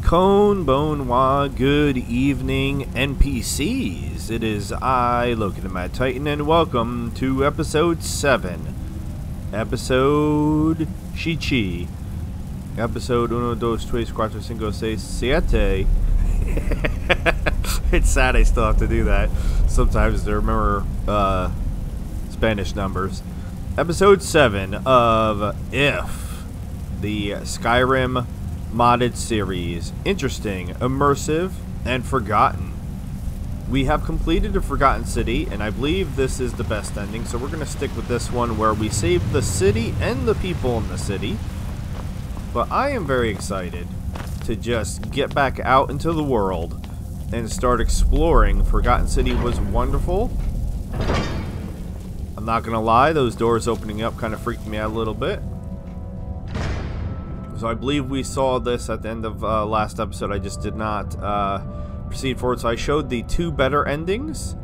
Konbanwa, good evening, NPCs. It is I, Logan the Mad Titan, and welcome to episode 7. Episode Shichi. Episode 1, 2, 3, 4, 5, 6, 7. It's sad I still have to do that sometimes to remember Spanish numbers. Episode 7 of If, the Skyrim modded series. Interesting, immersive, and forgotten. We have completed a forgotten city, and I believe this is the best ending, so we're going to stick with this one where we save the city and the people in the city. But I am very excited to just get back out into the world and start exploring. Forgotten City was wonderful. I'm not going to lie, those doors opening up kind of freaked me out a little bit. So I believe we saw this at the end of last episode. I just did not proceed forward. So I showed the 2 better endings.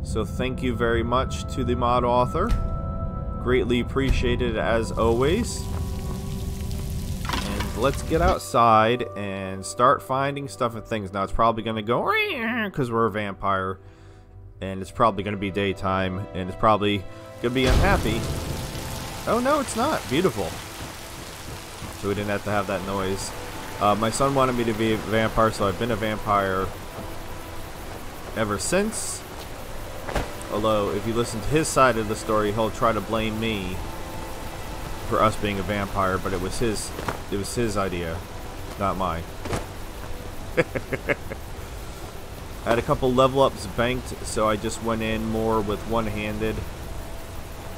So thank you very much to the mod author. Greatly appreciated as always. And let's get outside and start finding stuff and things. Now it's probably going to go because we're a vampire. And it's probably going to be daytime. And it's probably going to be unhappy. Oh no, it's not. Beautiful. So we didn't have to have that noise. My son wanted me to be a vampire, so I've been a vampire ever since. Although, if you listen to his side of the story, he'll try to blame me for us being a vampire, but it was his idea, not mine. I had a couple level ups banked, so I just went in more with one-handed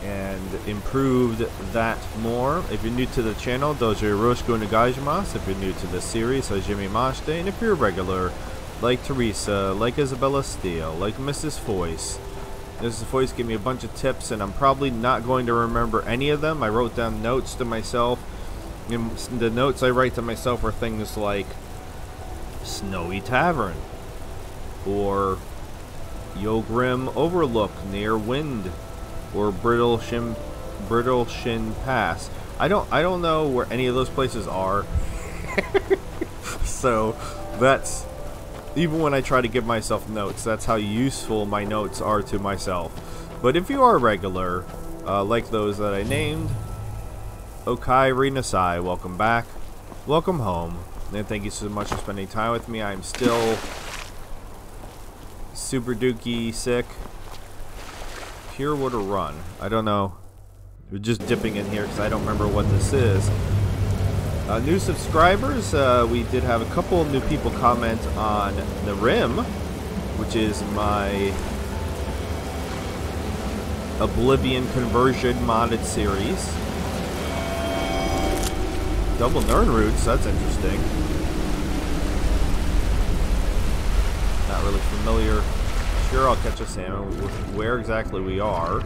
and improved that more. If you're new to the channel, dojo yoroshiku onegaishimasu. If you're new to the series, hajime mashite. And if you're a regular, like Teresa, like Isabella Steele, like Mrs. Foyce. Mrs. Foyce gave me a bunch of tips, and I'm probably not going to remember any of them. I wrote down notes to myself, and the notes I write to myself are things like Snowy Tavern, or Yogrim Overlook near Wind, or Brittle Shin Pass. I don't know where any of those places are. So that's, even when I try to give myself notes, that's how useful my notes are to myself. But if you are a regular, like those that I named, Okai Rinasai, welcome back, welcome home, and thank you so much for spending time with me. I'm still super dookie sick. Here would a run. I don't know. We're just dipping in here because I don't remember what this is. New subscribers, we did have a couple of new people comment on the Rim, which is my Oblivion conversion modded series. Double Nern Roots, that's interesting. Not really familiar. Sure, I'll catch a salmon with where exactly we are.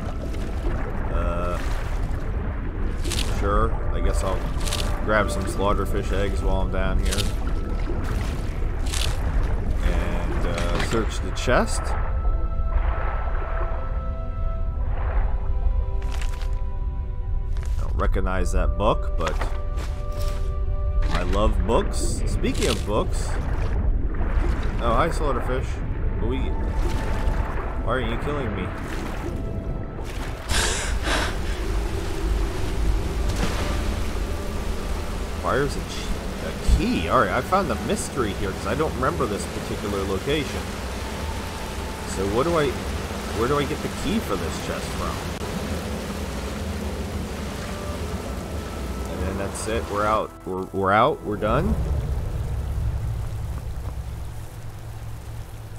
Sure, I guess I'll grab some slaughterfish eggs while I'm down here. And search the chest. I don't recognize that book, but I love books. Speaking of books. Oh, hi, slaughterfish. Why are you killing me? Requires a key. Alright, I found the mystery here because I don't remember this particular location. So where do I get the key for this chest from? And then that's it. We're out. We're out. We're done.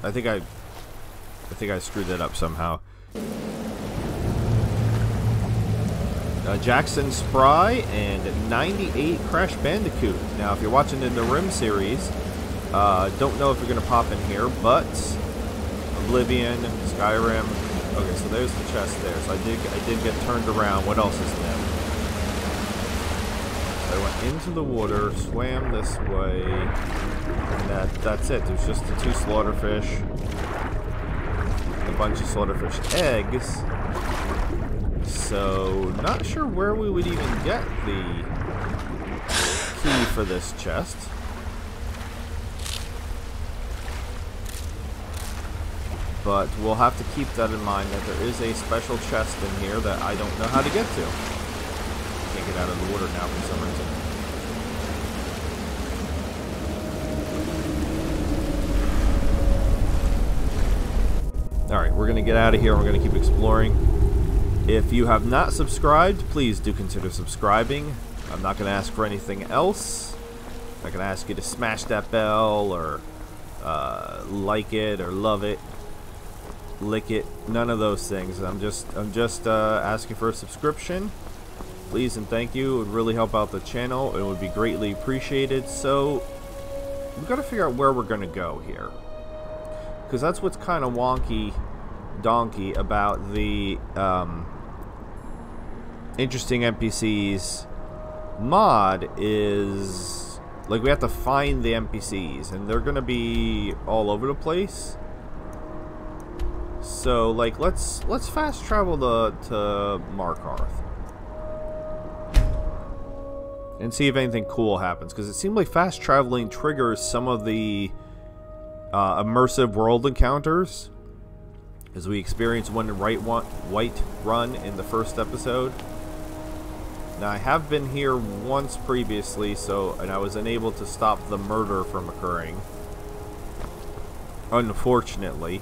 I think I screwed that up somehow. Jackson Spry and 98 Crash Bandicoot. Now, if you're watching in the Rim series, don't know if you're going to pop in here, but Oblivion, Skyrim. Okay, so there's the chest there. So I did get turned around. What else is there? So I went into the water, swam this way, and that's it. There's just the 2 slaughterfish. A bunch of slaughterfish eggs. So, not sure where we would even get the key for this chest. But we'll have to keep that in mind that there is a special chest in here that I don't know how to get to. Can't get out of the water now for some reason. Alright, we're going to get out of here. We're going to keep exploring. If you have not subscribed, please do consider subscribing. I'm not going to ask for anything else. I'm not going to ask you to smash that bell or like it or love it. Lick it, none of those things. I'm just asking for a subscription. Please and thank you. It would really help out the channel. It would be greatly appreciated. So we've got to figure out where we're going to go here, because that's what's kind of wonky donkey about the interesting NPCs mod is, like, we have to find the NPCs and they're going to be all over the place. So, like, let's fast travel to Markarth and see if anything cool happens, because it seemed like fast traveling triggers some of the immersive world encounters, as we experienced one in White Run in the first episode. Now, I have been here once previously, and I was unable to stop the murder from occurring, unfortunately.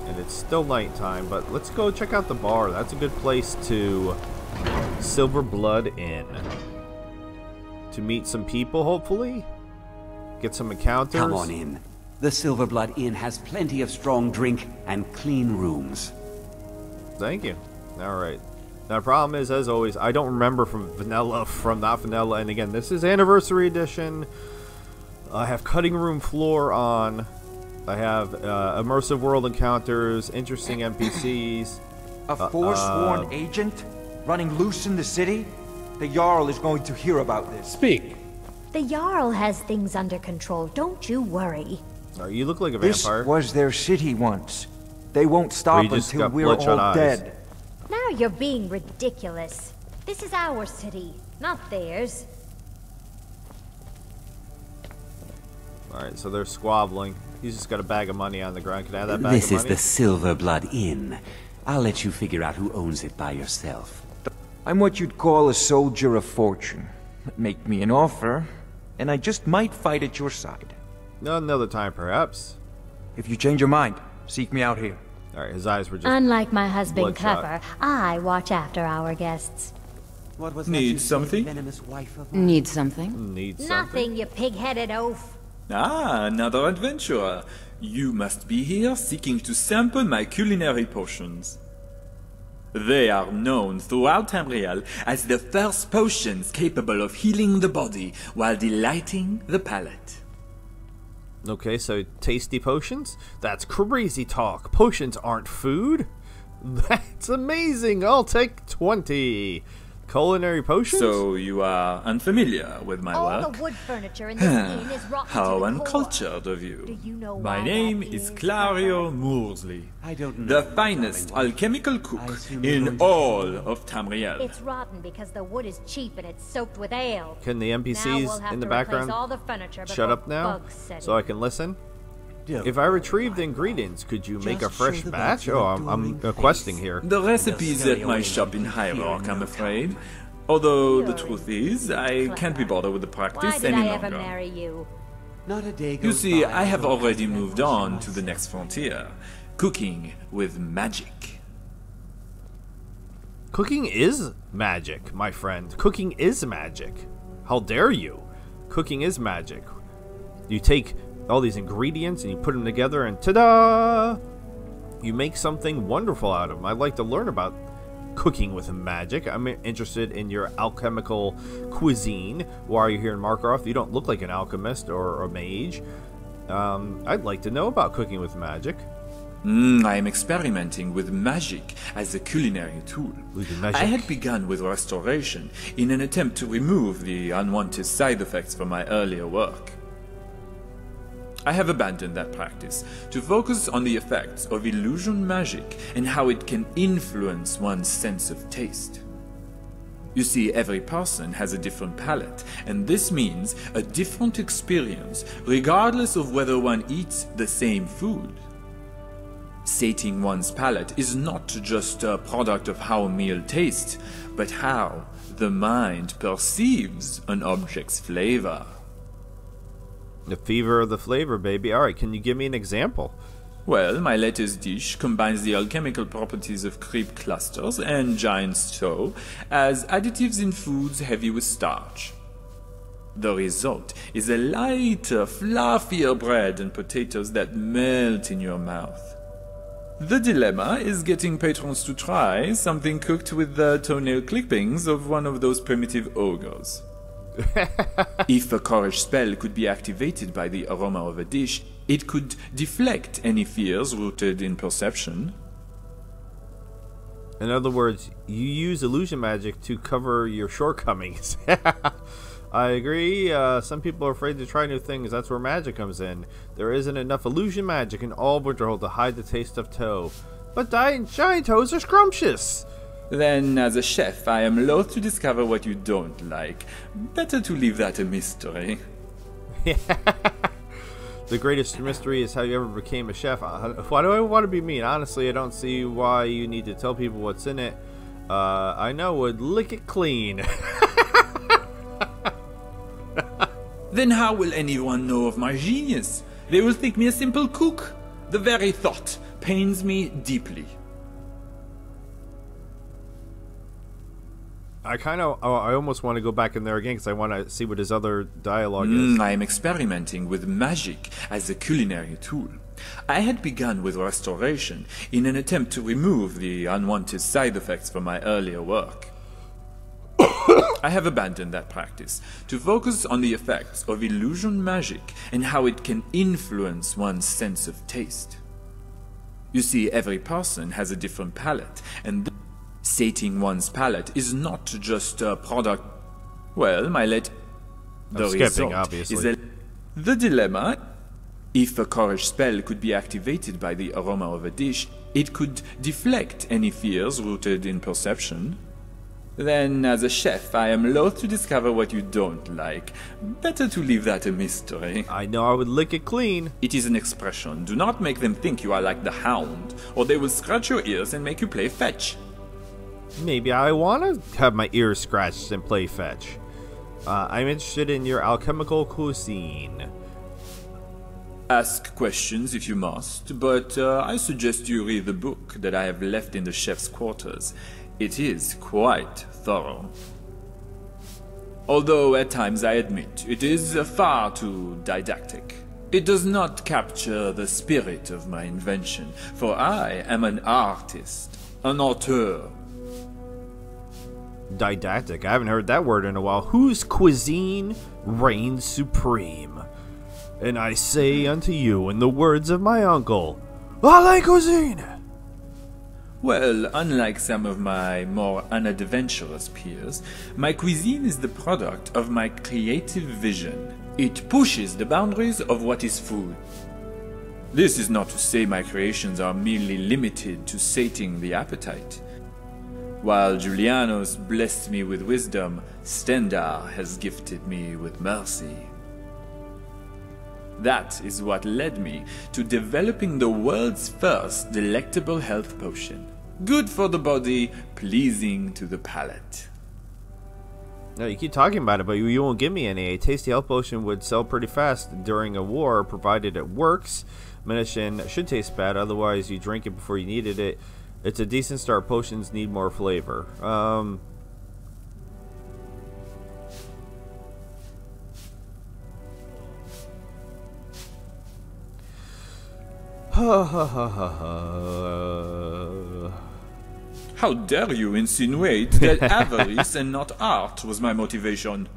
And it's still nighttime, but let's go check out the bar. That's a good place to Silver Blood Inn to meet some people, hopefully. Get some encounters. Come on in. The Silver Blood Inn has plenty of strong drink and clean rooms. Thank you. Alright. Now, the problem is, as always, I don't remember from not vanilla. And again, this is Anniversary Edition. I have cutting room floor on. I have immersive world encounters, interesting NPCs. A forsworn agent running loose in the city? The Jarl is going to hear about this. Speak. The Jarl has things under control, don't you worry. You look like a This vampire. was their city once. They won't stop until we're all dead. Now you're being ridiculous. This is our city, not theirs. Alright, so they're squabbling. He's just got a bag of money on the ground. Can I have that bag of money? This is the Silver Blood Inn. I'll let you figure out who owns it by yourself. I'm what you'd call a soldier of fortune. Make me an offer, and I just might fight at your side. Another time, perhaps. If you change your mind, seek me out here. Alright, his eyes were just Unlike my husband bloodshot. Clever, I watch after our guests. What was Need something? Need something? Need something. Nothing, you pig-headed oaf. Ah, another adventurer. You must be here seeking to sample my culinary potions. They are known throughout Tamriel as the first potions capable of healing the body while delighting the palate. Okay, so tasty potions? That's crazy talk. Potions aren't food? That's amazing. I'll take 20. Culinary potions? So you are unfamiliar with my All work? the wood furniture in this inn is rotten How to the core. uncultured of you. Do you know My why name that is is, Clario Moorsley, I don't know. the finest alchemical cook assume you're in going to all of Tamriel. It's rotten because the wood is cheap and it's soaked with ale. Can the Now we'll NPCs have in the to replace background all the furniture shut before up now bugs set so in. I can listen? If I retrieve the ingredients, could you make a fresh batch? Oh, I'm questing here. The recipe's at my shop in High Rock, I'm afraid. Although the truth is, I can't be bothered with the Why practice did any I ever longer. marry you? Not a day You goes see, by I have without already finding moved that on which to you the must. next frontier. Cooking with magic. Cooking is magic, my friend. Cooking is magic. How dare you? Cooking is magic. You take all these ingredients and you put them together and ta-da! You make something wonderful out of them. I'd like to learn about cooking with magic. I'm interested in your alchemical cuisine. Why are you here in Markarth? You don't look like an alchemist or a mage. I'd like to know about cooking with magic. I am experimenting with magic as a culinary tool. Magic. I had begun with restoration in an attempt to remove the unwanted side effects from my earlier work. I have abandoned that practice to focus on the effects of illusion magic and how it can influence one's sense of taste. You see, every person has a different palate, and this means a different experience, regardless of whether one eats the same food. Sating one's palate is not just a product of how a meal tastes, but how the mind perceives an object's flavor. The fever of the flavor, baby. Alright, can you give me an example? Well, my latest dish combines the alchemical properties of crepe clusters and giant toe as additives in foods heavy with starch. The result is a lighter, fluffier bread and potatoes that melt in your mouth. The dilemma is getting patrons to try something cooked with the toenail clippings of one of those primitive ogres. If a courage spell could be activated by the aroma of a dish, it could deflect any fears rooted in perception. In other words, you use illusion magic to cover your shortcomings. I agree. Some people are afraid to try new things. That's where magic comes in. There isn't enough illusion magic in all Winterhold to hide the taste of toe. But giant toes are scrumptious. Then, as a chef, I am loath to discover what you don't like. Better to leave that a mystery. The greatest mystery is how you ever became a chef. Why do I want to be mean? Honestly, I don't see why you need to tell people what's in it. I know would lick it clean. Then how will anyone know of my genius? They will think me a simple cook. The very thought pains me deeply. I almost want to go back in there again because I want to see what his other dialogue is. I am experimenting with magic as a culinary tool. I had begun with restoration in an attempt to remove the unwanted side effects from my earlier work. I have abandoned that practice to focus on the effects of illusion magic and how it can influence one's sense of taste. You see, every person has a different palate, and sating one's palate is not just a product. Well, the result obviously. is the dilemma. If a courage spell could be activated by the aroma of a dish, it could deflect any fears rooted in perception. Then, as a chef, I am loath to discover what you don't like. Better to leave that a mystery. I know I would lick it clean. It is an expression. Do not make them think you are like the Hound, or they will scratch your ears and make you play fetch. Maybe I want to have my ears scratched and play fetch. I'm interested in your alchemical cuisine. Ask questions if you must, but I suggest you read the book that I have left in the chef's quarters. It is quite thorough. Although at times I admit it is far too didactic. It does not capture the spirit of my invention, for I am an artist, an auteur. Didactic. I haven't heard that word in a while. Whose cuisine reigns supreme? And I say unto you in the words of my uncle, "A la cuisine!" Well, unlike some of my more unadventurous peers, my cuisine is the product of my creative vision. It pushes the boundaries of what is food. This is not to say my creations are merely limited to sating the appetite. While Julianos blessed me with wisdom, Stendar has gifted me with mercy. That is what led me to developing the world's first delectable health potion. Good for the body, pleasing to the palate. No, you keep talking about it, but you won't give me any. A tasty health potion would sell pretty fast during a war, provided it works. Medicine should taste bad, otherwise you drink it before you needed it. It's a decent start. Potions need more flavor. How dare you insinuate that avarice and not art was my motivation?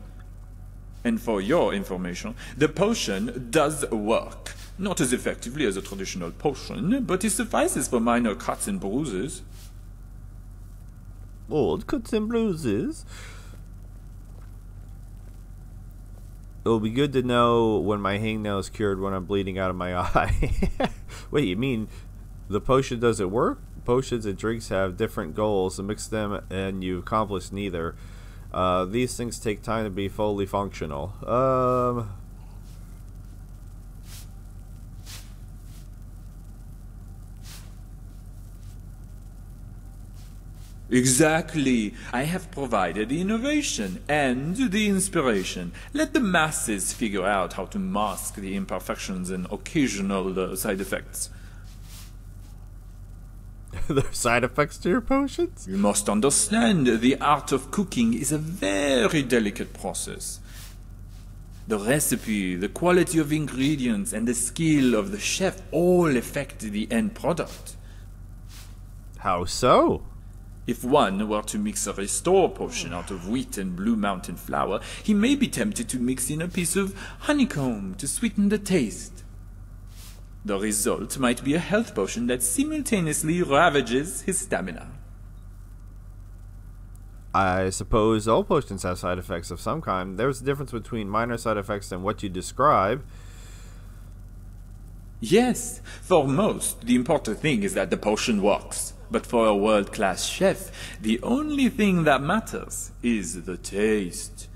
And for your information, the potion does work. Not as effectively as a traditional potion, but it suffices for minor cuts and bruises. Old cuts and bruises. It'll be good to know when my hangnail is cured when I'm bleeding out of my eye. Wait, you mean the potion doesn't work? Potions and drinks have different goals, so mix them and you accomplish neither. These things take time to be fully functional. Exactly. I have provided the innovation and the inspiration. Let the masses figure out how to mask the imperfections and occasional side effects. There are side effects to your potions? You must understand, the art of cooking is a very delicate process. The recipe, the quality of ingredients, and the skill of the chef all affect the end product. How so? If one were to mix a restore potion out of wheat and Blue Mountain flour, he may be tempted to mix in a piece of honeycomb to sweeten the taste. The result might be a health potion that simultaneously ravages his stamina. I suppose all potions have side effects of some kind. There's a difference between minor side effects and what you describe. Yes, for most, the important thing is that the potion works. But for a world-class chef, the only thing that matters is the taste.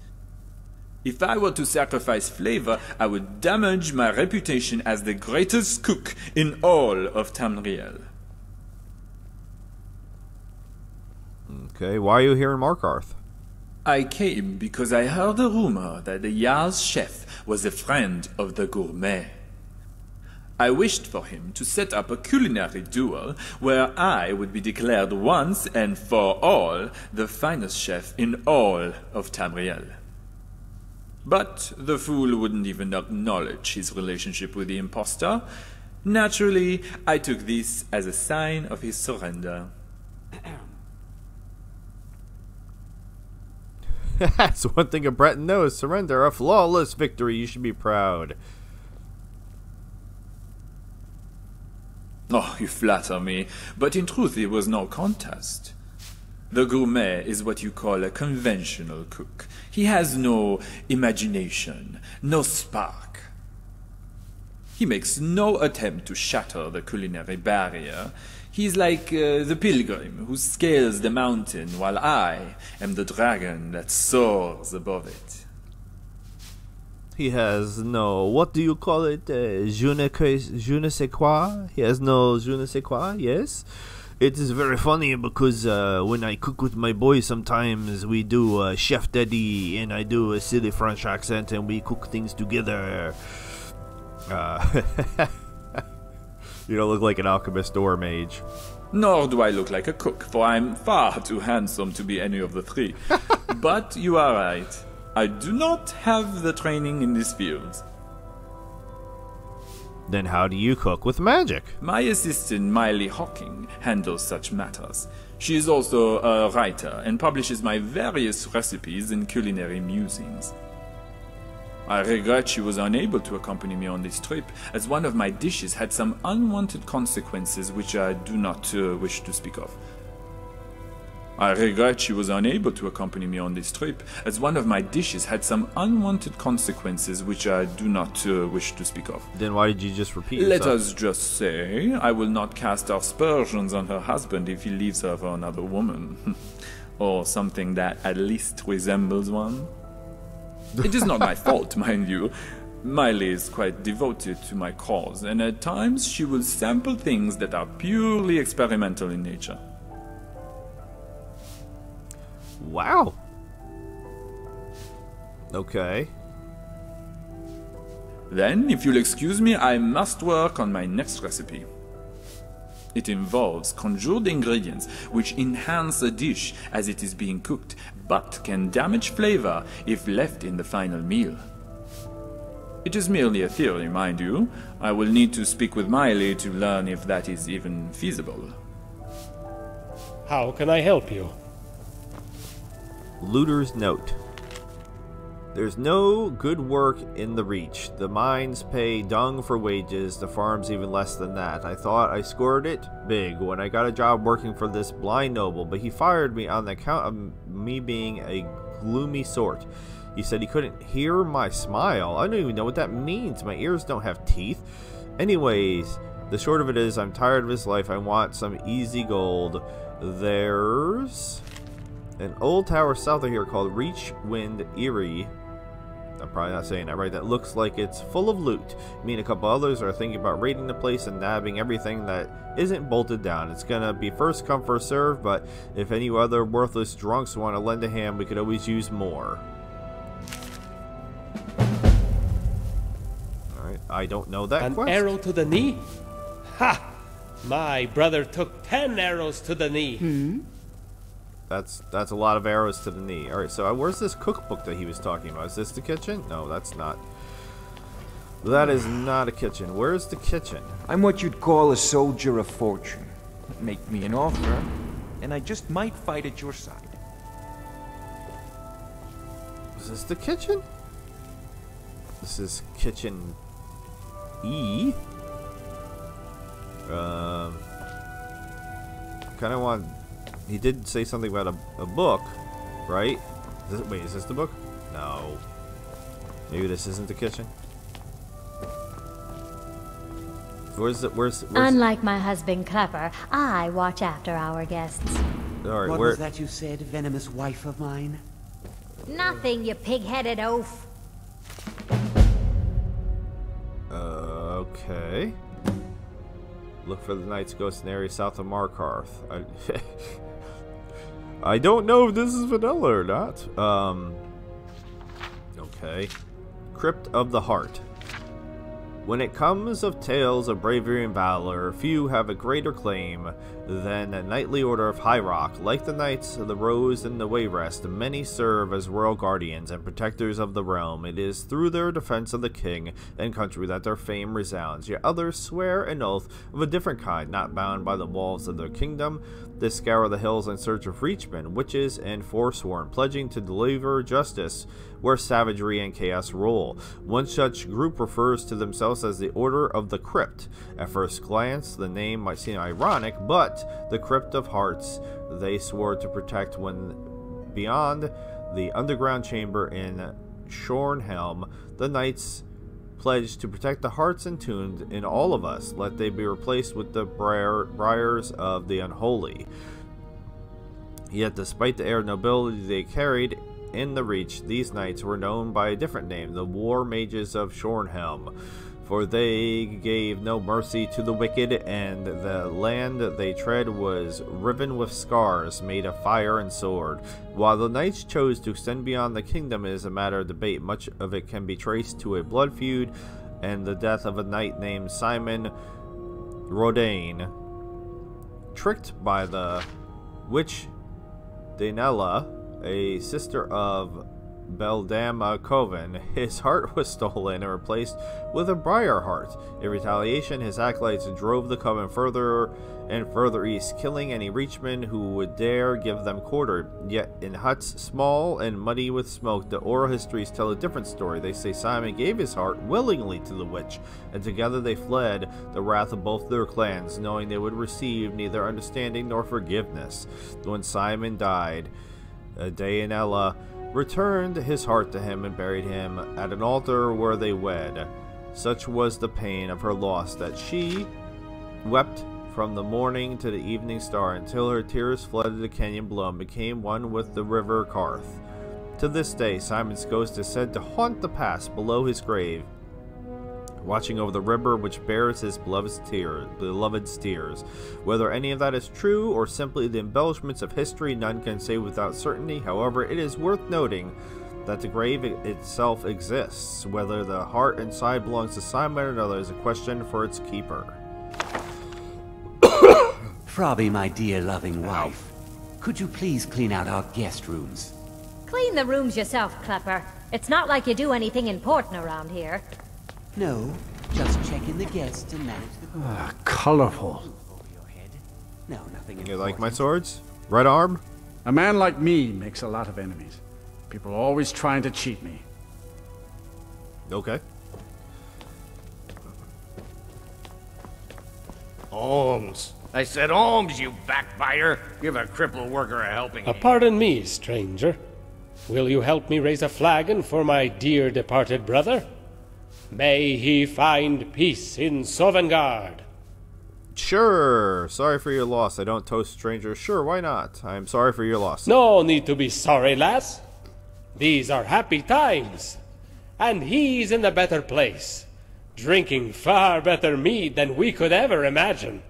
If I were to sacrifice flavor, I would damage my reputation as the greatest cook in all of Tamriel. Okay, why are you here in Markarth? I came because I heard a rumor that the Jarl's chef was a friend of the gourmet. I wished for him to set up a culinary duel where I would be declared once and for all the finest chef in all of Tamriel. But the fool wouldn't even acknowledge his relationship with the impostor. Naturally, I took this as a sign of his surrender. That's one thing a Breton knows. Surrender, a flawless victory. You should be proud. Oh, you flatter me, but in truth it was no contest. The gourmet is what you call a conventional cook. He has no imagination, no spark. He makes no attempt to shatter the culinary barrier. He's like the pilgrim who scales the mountain while I am the dragon that soars above it. He has no, what do you call it, je ne sais quoi? He has no je ne sais quoi, yes? It is very funny because when I cook with my boys sometimes we do Chef Daddy and I do a silly French accent and we cook things together. You don't look like an alchemist or a mage. Nor do I look like a cook, for I'm far too handsome to be any of the three. But you are right. I do not have the training in this field. Then how do you cook with magic? My assistant, Miley Hawking, handles such matters. She is also a writer and publishes my various recipes and culinary musings. I regret she was unable to accompany me on this trip, as one of my dishes had some unwanted consequences which I do not wish to speak of. I regret she was unable to accompany me on this trip, as one of my dishes had some unwanted consequences which I do not wish to speak of. Then why did you just repeat Let yourself? us just say, I will not cast aspersions on her husband if he leaves her for another woman. Or something that at least resembles one. It is not my fault, mind you. Miley is quite devoted to my cause, and at times she will sample things that are purely experimental in nature. Wow. Okay. Then, if you'll excuse me, I must work on my next recipe. It involves conjured ingredients which enhance a dish as it is being cooked, but can damage flavor if left in the final meal. It is merely a theory, mind you. I will need to speak with Miley to learn if that is even feasible. How can I help you? Looter's note. There's no good work in the Reach. The mines pay dung for wages, the farms even less than that. I thought I scored it big when I got a job working for this blind noble, but he fired me on the account of me being a gloomy sort. He said he couldn't hear my smile. I don't even know what that means. My ears don't have teeth. Anyways, the short of it is I'm tired of his life. I want some easy gold. There's An old tower south of here called Reachwind Eyrie. I'm probably not saying that right. That looks like it's full of loot. Me and a couple others are thinking about raiding the place and nabbing everything that isn't bolted down. It's gonna be first come first serve, but if any other worthless drunks want to lend a hand, we could always use more. Alright, I don't know that quest. An arrow to the knee? Ha! My brother took 10 arrows to the knee. That's a lot of arrows to the knee. Alright, so where's this cookbook that he was talking about? Is this the kitchen? No, that's not. That is not a kitchen. Where's the kitchen? I'm what you'd call a soldier of fortune. Make me an offer, and I just might fight at your side. Is this the kitchen? This is kitchen E. Kind of want. He did say something about a book, right? Wait, is this the book? No. Maybe this isn't the kitchen. Where's Unlike my husband Clepper, I watch after our guests. Alright, What was that you said, venomous wife of mine? Nothing, you pig-headed oaf. Okay. Look for the Knight's Ghost in the area south of Markarth. I don't know if this is vanilla or not. Okay. Crypt of the Heart. When it comes of tales of bravery and valor, few have a greater claim than the knightly order of High Rock. Like the Knights of the Rose and the Wayrest, many serve as royal guardians and protectors of the realm. It is through their defense of the king and country that their fame resounds. Yet others swear an oath of a different kind, not bound by the walls of their kingdom. They scour the hills in search of reachmen, witches, and forsworn, pledging to deliver justice where savagery and chaos rule. One such group refers to themselves as the Order of the Crypt. At first glance, the name might seem ironic, but the Crypt of Hearts they swore to protect when beyond the underground chamber in Shornhelm, the knights pledged to protect the hearts entombed in all of us, let they be replaced with the briars of the unholy. Yet despite the air of nobility they carried in the Reach, these knights were known by a different name, the War Mages of Shornhelm, for they gave no mercy to the wicked, and the land they tread was riven with scars made of fire and sword. While the knights chose to extend beyond the kingdom, it is a matter of debate. Much of it can be traced to a blood feud and the death of a knight named Simon Rodain. Tricked by the witch Dainella, a sister of Beldama Coven, his heart was stolen and replaced with a briar heart. In retaliation, his acolytes drove the Coven further and further east, killing any reachman who would dare give them quarter. Yet in huts small and muddy with smoke, the oral histories tell a different story. They say Simon gave his heart willingly to the witch, and together they fled the wrath of both their clans, knowing they would receive neither understanding nor forgiveness. When Simon died, Dainella returned his heart to him and buried him at an altar where they wed. Such was the pain of her loss that she wept from the morning to the evening star until her tears flooded the canyon below and became one with the river Karth. To this day, Simon's ghost is said to haunt the pass below his grave, watching over the river which bears his beloved's tears. Whether any of that is true or simply the embellishments of history, none can say without certainty. However, it is worth noting that the grave itself exists. Whether the heart inside belongs to Simon or another is a question for its keeper. Frobby, my dear loving wife, could you please clean out our guest rooms? Clean the rooms yourself, Klepper. It's not like you do anything important around here. No, just check in the guests and manage the... Colorful. Over your head. No, nothing You like important. my swords? Right arm? A man like me makes a lot of enemies. People are always trying to cheat me. Okay. Holmes. I said Holmes, you backbiter. Give a crippled worker a helping hand. Pardon me, stranger. Will you help me raise a flagon for my dear departed brother? May he find peace in Sovngarde. Sure. Sorry for your loss. I don't toast strangers. Sure, why not? I am sorry for your loss. No need to be sorry, lass. These are happy times. And he's in a better place, drinking far better mead than we could ever imagine.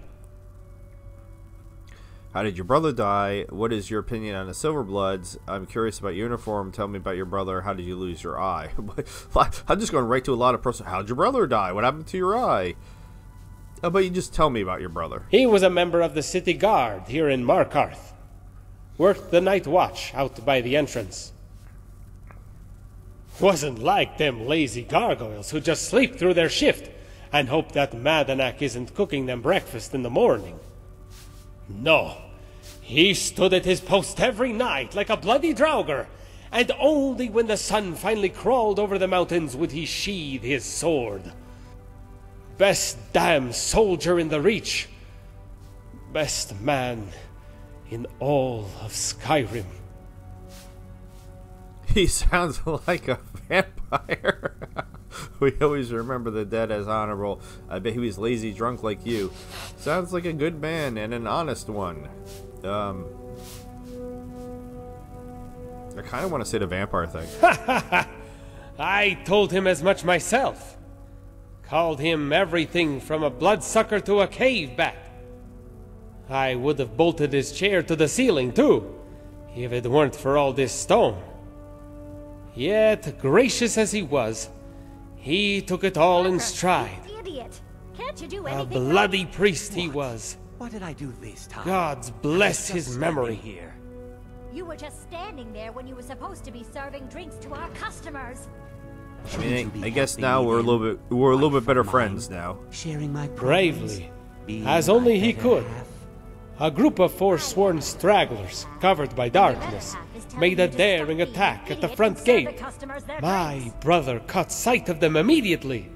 How did your brother die? What is your opinion on the Silverbloods? I'm curious about your uniform. Tell me about your brother. How did you lose your eye? I'm just going right to a lot of personal. How did your brother die? What happened to your eye? How about you just tell me about your brother? He was a member of the city guard here in Markarth. Worked the night watch out by the entrance. Wasn't like them lazy gargoyles who just sleep through their shift and hope that Madanak isn't cooking them breakfast in the morning. No. He stood at his post every night like a bloody draugr, and only when the sun finally crawled over the mountains would he sheathe his sword. Best damn soldier in the Reach. Best man in all of Skyrim. He sounds like a vampire. We always remember the dead as honorable. I bet he was lazy drunk like you. Sounds like a good man and an honest one. I kind of want to say the vampire thing. I told him as much myself. Called him everything from a bloodsucker to a cave bat. I would have bolted his chair to the ceiling too, if it weren't for all this stone. Yet, gracious as he was, he took it all in stride. Idiot! Can't you do A anything? bloody priest he was. What did I do this time? Gods bless his memory. Here. You were just standing there when you were supposed to be serving drinks to our customers. I mean, I guess now we're a little bit better friends now. Sharing my Bravely, being as my only he better could. half. A group of forsworn stragglers, covered by darkness, made a daring attack at the front gate. My brother caught sight of them immediately,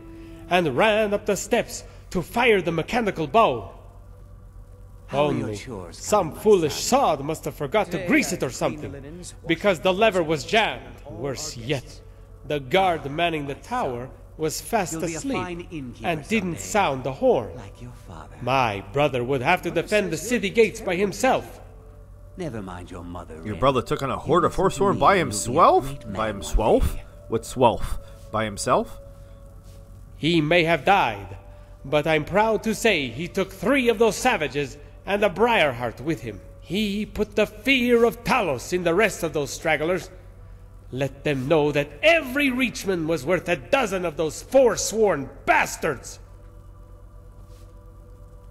and ran up the steps to fire the mechanical bow. How are your Only chores some coming, my foolish son? sod must have forgot to grease it or something, because the lever was jammed. Worse yet, the guard manning the tower was fast You'll be a asleep fine innkeeper and didn't someday. sound the horn. Like your father. My brother would have to defend the city gates by himself. Never mind your mother. Your Red. brother took on a horde of listen to Forsworn me by and you'll be a himself? great man By one himself? day. What's swelf? By himself? He may have died, but I'm proud to say he took 3 of those savages and a Briarheart with him. He put the fear of Talos in the rest of those stragglers. Let them know that every Reachman was worth a dozen of those forsworn bastards.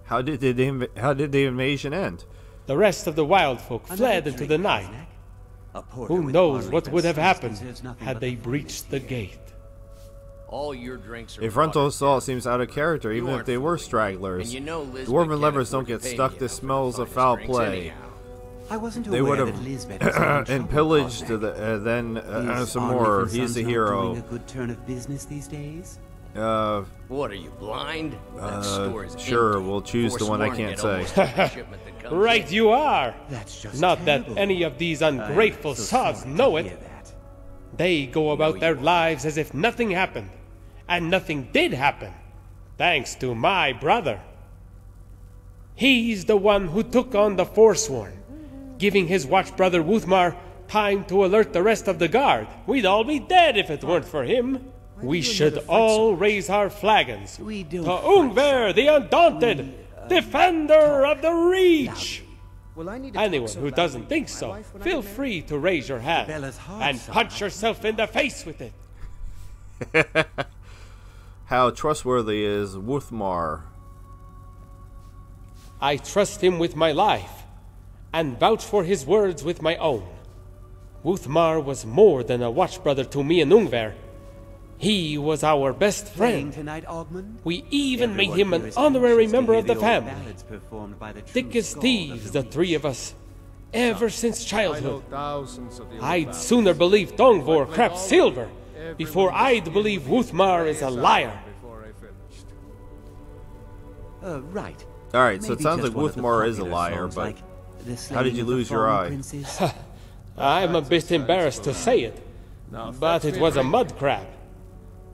How did the invasion end? The rest of the wild folk Another fled into drink, the night. Snack? A porter Who with knows one what reef would and have sauce happened deserves nothing had but they the breached the gate. All your drinks are A frontal water. assault seems out of character, even if aren't they were fooling me. stragglers. And you know Lisbeth Dwarven can't levers don't afford to get pay stuck me to enough for the smells of finest foul drinks play. anyhow. I wasn't They aware would that have Lisbeth was having trouble and with pillaged Osnak. then Is some Arne more. and He's Sons the not hero. doing a good turn of business these days? What are you, blind? That store is Sure, empty. we'll choose the one I Forsworn can't get say. almost every shipment that comes Right in. you are! That's just Not terrible. that any of these ungrateful So sods sorry to know hear it. that. They go about their lives as if nothing happened. And nothing did happen. Thanks to my brother. He's the one who took on the Forsworn, giving his watch brother Wuthmar time to alert the rest of the guard. We'd all be dead if it weren't for him. We should all raise our flagons We to don't Ungver the Undaunted, defender of the Reach. Anyone who doesn't think so, feel free to raise your hand Bella's hard and side. punch yourself in the face with it. How trustworthy is Wuthmar? I trust him with my life, and vouch for his words with my own. Wuthmar was more than a watch brother to me and Ungver. He was our best Playing friend. tonight, Ogmund? We even made Everyone him here an is honorary anxious to member hear of the old family. ballads performed by the true Thick as skald of thieves, the Reach. 3 of us, ever since childhood. Thousands of the old I'd ballads. sooner believe Tongvor Like crapped all silver everyone before was I'd in believe the Wuthmar is a race liar. before I finished. Right. Alright, so it Maybe sounds like just one of the Wuthmar is a popular liar, songs but like The how did Slaying you of the lose your Fallen eye? Princes. I'm a bit embarrassed to say it, but it was a mud crab.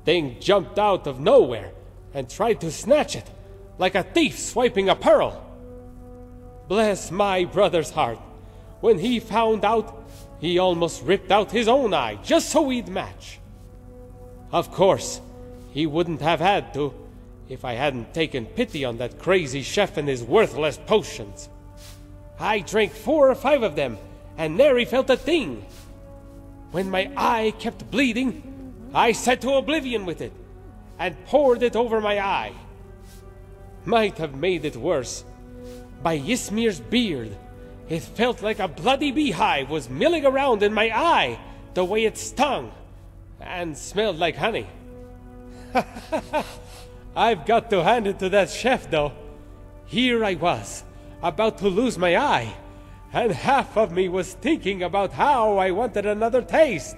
Thing jumped out of nowhere and tried to snatch it, like a thief swiping a pearl. Bless my brother's heart. When he found out, he almost ripped out his own eye just so we'd match. Of course, he wouldn't have had to if I hadn't taken pity on that crazy chef and his worthless potions. I drank 4 or 5 of them and nary felt a thing. When my eye kept bleeding, I set to oblivion with it and poured it over my eye. Might have made it worse. By Ysmir's beard, it felt like a bloody beehive was milling around in my eye, the way it stung, and smelled like honey. I've got to hand it to that chef, though. Here I was, about to lose my eye, and half of me was thinking about how I wanted another taste.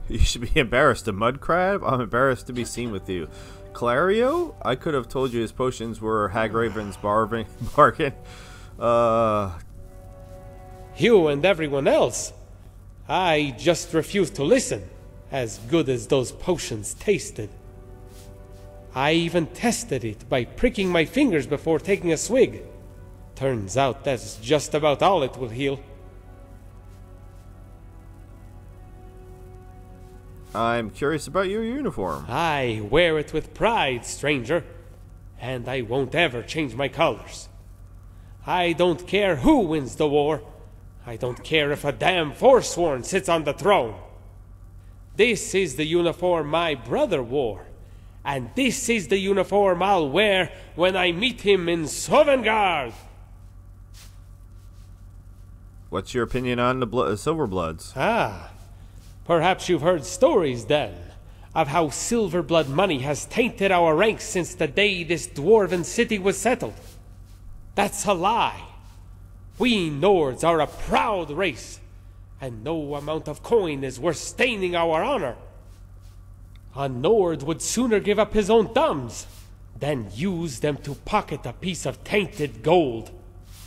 You should be embarrassed. A mud crab? I'm embarrassed to be seen with you. Clario? I could have told you his potions were Hagraven's bargain. You and everyone else. I just refused to listen, as good as those potions tasted. I even tested it by pricking my fingers before taking a swig. Turns out that's just about all it will heal. I'm curious about your uniform. I wear it with pride, stranger, and I won't ever change my colors. I don't care who wins the war. I don't care if a damn Forsworn sits on the throne. This is the uniform my brother wore, and this is the uniform I'll wear when I meet him in Sovngarde. What's your opinion on the Silverbloods? Ah, perhaps you've heard stories then of how Silverblood money has tainted our ranks since the day this dwarven city was settled. That's a lie. We Nords are a proud race, and no amount of coin is worth staining our honor. A Nord would sooner give up his own thumbs than use them to pocket a piece of tainted gold.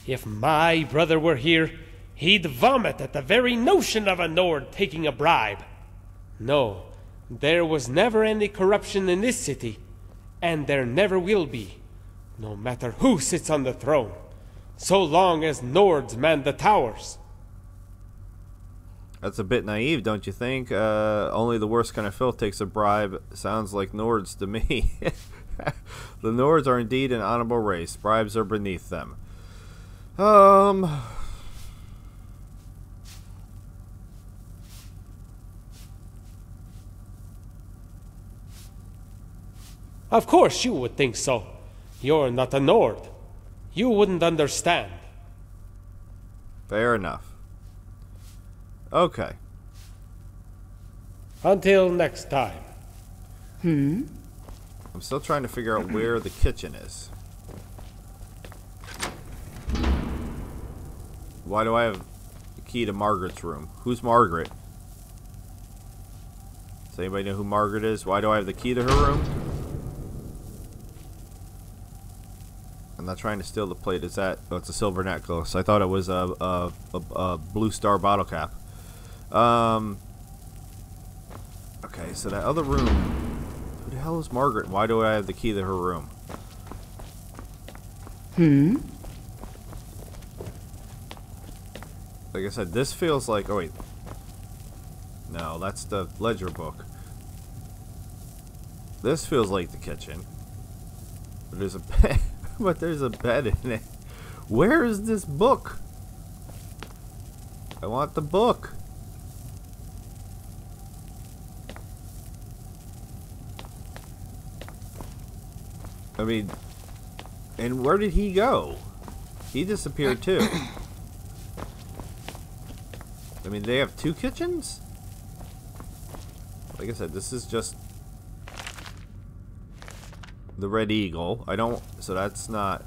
If my brother were here, he'd vomit at the very notion of a Nord taking a bribe. No, there was never any corruption in this city, and there never will be, no matter who sits on the throne, so long as Nords man the towers. That's a bit naive, don't you think? Only the worst kind of filth takes a bribe. Sounds like Nords to me. The Nords are indeed an honorable race. Bribes are beneath them. Of course you would think so. You're not a Nord. You wouldn't understand. Fair enough. Okay. Until next time. I'm still trying to figure out where the kitchen is. Why do I have the key to Margaret's room? Who's Margaret? Does anybody know who Margaret is? Why do I have the key to her room? I'm not trying to steal the plate. Is that? Oh, it's a silver necklace. I thought it was a blue star bottle cap. Okay, so that other room. Who the hell is Margaret? Why do I have the key to her room? Like I said, this feels like. Oh wait. No, that's the ledger book. This feels like the kitchen. But there's a bed. But there's a bed in it. Where is this book? I want the book. I mean, and where did he go? He disappeared too. I mean, they have 2 kitchens? Like I said, this is just the Red Eagle. I don't, so that's not,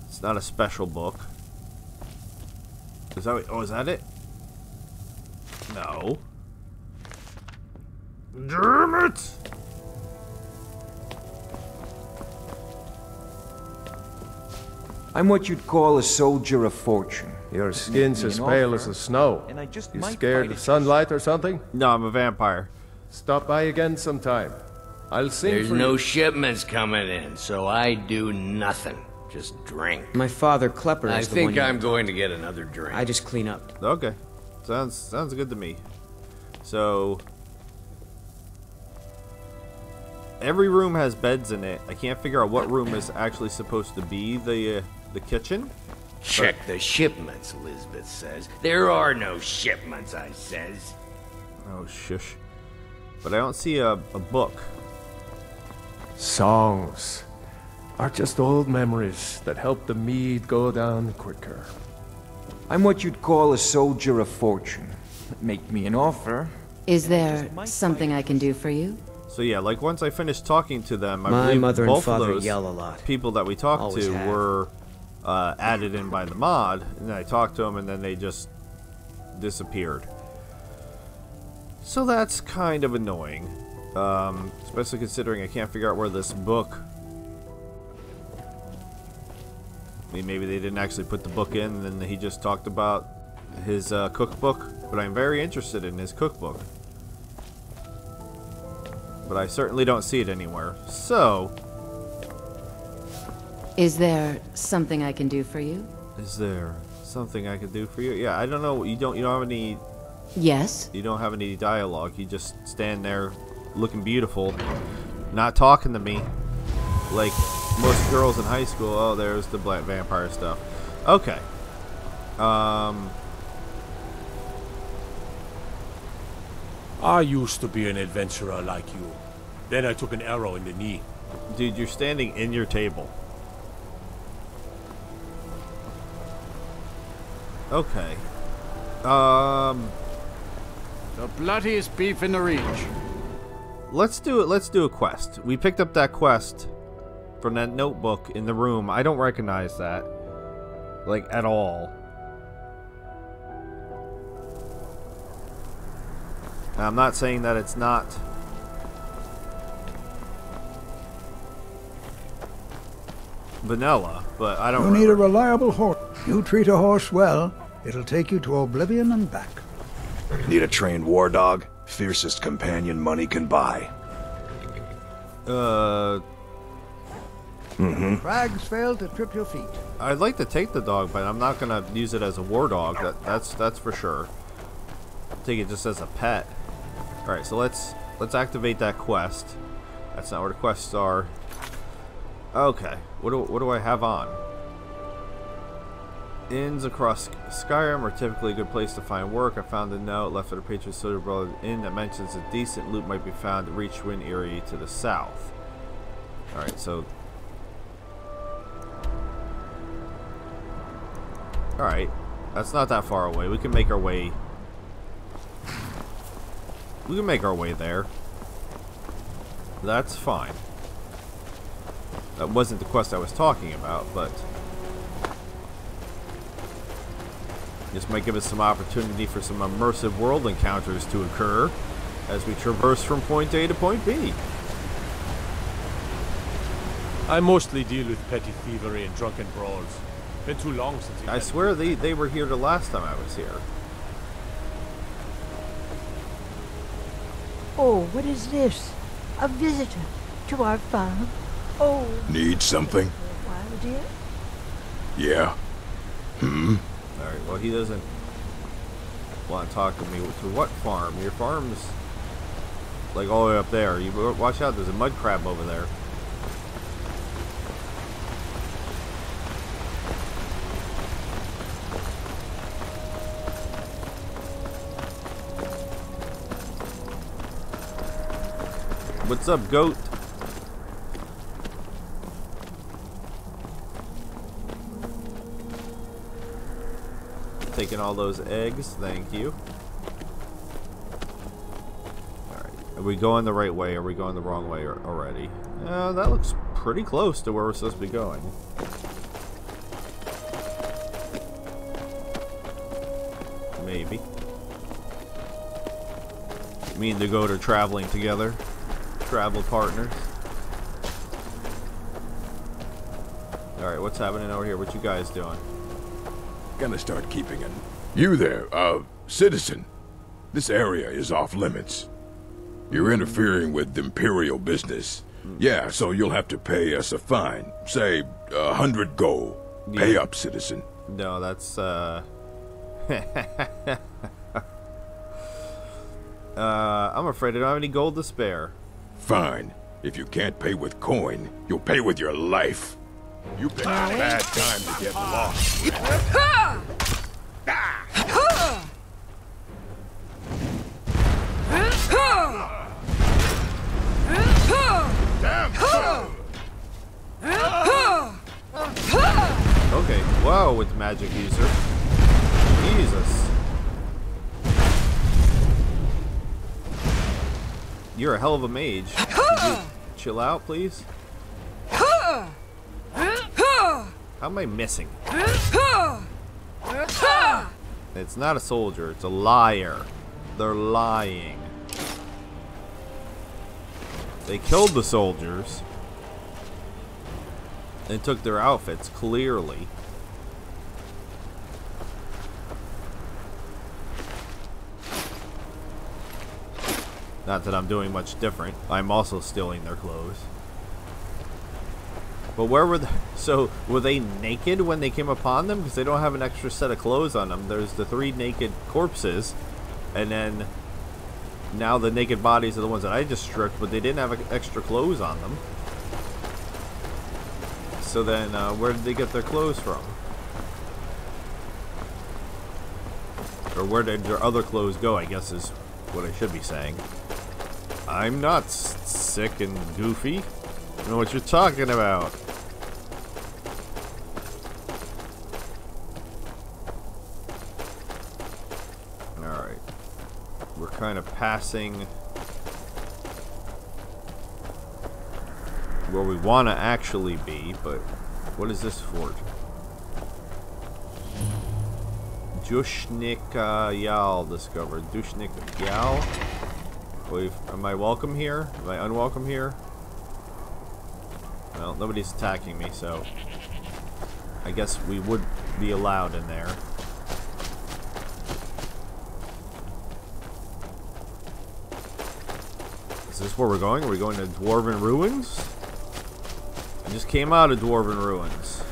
it's not a special book. Is that, oh, is that it? No. Damn it! I'm what you'd call a soldier of fortune. Your skin's as pale as the snow. And I just You might scared fight of it sunlight or something? No, I'm a vampire. Stop by again sometime. I'll sing There's for no you. shipments coming in, so I do nothing. Just drink. My father, Klepper, I is the one think you- I'm going to get another drink. I just clean up. Okay. Sounds good to me. So every room has beds in it. I can't figure out what room is actually supposed to be the kitchen. Check the shipments, Elizabeth says. There are no shipments, I says. Oh, shush. But I don't see a book. Songs are just old memories that help the mead go down quicker. I'm what you'd call a soldier of fortune. Make me an offer. Is there something I can do for you? So yeah, like once I finished talking to them, I My believe mother and both of father those yell a lot. people that we talked Always to have. were added in by the mod, and then I talked to them, and then they just disappeared. So that's kind of annoying, especially considering I can't figure out where this book. I mean, maybe they didn't actually put the book in, and then he just talked about his cookbook. But I'm very interested in his cookbook. But I certainly don't see it anywhere. So, Is there something I can do for you? is there something I could do for you? Yeah, I don't know. You don't have any. Yes? You don't have any dialogue. You just stand there, looking beautiful, not talking to me, like most girls in high school. Oh, there's the black vampire stuff. Okay. I used to be an adventurer like you. Then I took an arrow in the knee. Dude, you're standing in your table. Okay. The bloodiest beef in the Reach. Let's do it. Let's do a quest. We picked up that quest from that notebook in the room. I don't recognize that, like, at all. Now, I'm not saying that it's not vanilla, but I don't. You need a reliable horse. You treat a horse well, it'll take you to oblivion and back. Need a trained war dog? Fiercest companion money can buy. Crags fail to trip your feet. I'd like to take the dog, but I'm not gonna use it as a war dog. That's for sure. Take it just as a pet. All right, so let's activate that quest. That's not where the quests are. Okay, what do I have on? Inns across Skyrim are typically a good place to find work. I found a note left at a patron Soda Brothers Inn that mentions a decent loot might be found at Reachwind area to the south. All right, so. All right, that's not that far away. We can make our way. We can make our way there. That's fine. That wasn't the quest I was talking about, but this might give us some opportunity for some immersive world encounters to occur as we traverse from point A to point B. I mostly deal with petty thievery and drunken brawls. Been too long since I swear they were here the last time I was here. Oh, what is this? A visitor to our farm? Oh. Need something? Wild deer? Yeah. Alright, well, he doesn't want to talk to me. To what farm? Your farm's like all the way up there. You watch out, there's a mud crab over there. What's up, goat? Taking all those eggs, thank you. Alright, are we going the right way? Or are we going the wrong way already? That looks pretty close to where we're supposed to be going. Maybe. Me and the goat are traveling together. Travel partners. Alright, what's happening over here? What you guys doing? Gonna start keeping an... You there, citizen. This area is off limits. You're interfering with Imperial business. Yeah, so you'll have to pay us a fine. Say, 100 gold. Pay up, citizen. No, that's, I'm afraid I don't have any gold to spare. Fine. If you can't pay with coin, you'll pay with your life. You picked a bad time to get lost. Okay, whoa, with magic user. Jesus. You're a hell of a mage. Could you chill out, please? How am I missing? It's not a soldier, it's a liar. They're lying. They killed the soldiers and took their outfits, clearly. Not that I'm doing much different. I'm also stealing their clothes. But where were they? So, were they naked when they came upon them? Because they don't have an extra set of clothes on them. There's the 3 naked corpses. And then, now the naked bodies are the ones that I just stripped, but they didn't have extra clothes on them. So then, where did they get their clothes from? Or where did their other clothes go, I guess is what I should be saying. I'm not sick and goofy. I don't know what you're talking about. Alright. We're kind of passing where we want to actually be, but what is this fort? Dushnik Yal discovered. Dushnik Yal? Am I welcome here? Am I unwelcome here? Well, nobody's attacking me, so I guess we would be allowed in there. Is this where we're going? Are we going to Dwarven Ruins? I just came out of Dwarven Ruins.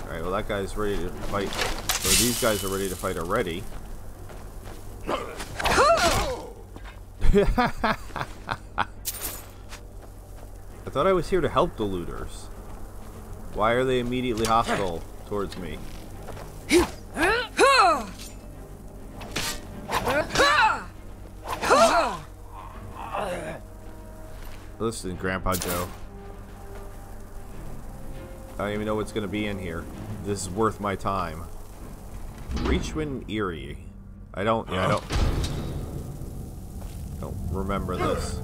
Alright, well that guy's ready to fight. So these guys are ready to fight already. I thought I was here to help the looters. Why are they immediately hostile towards me? Listen, Grandpa Joe. I don't even know what's gonna be in here. This is worth my time. Reachwind Eerie. I don't remember this.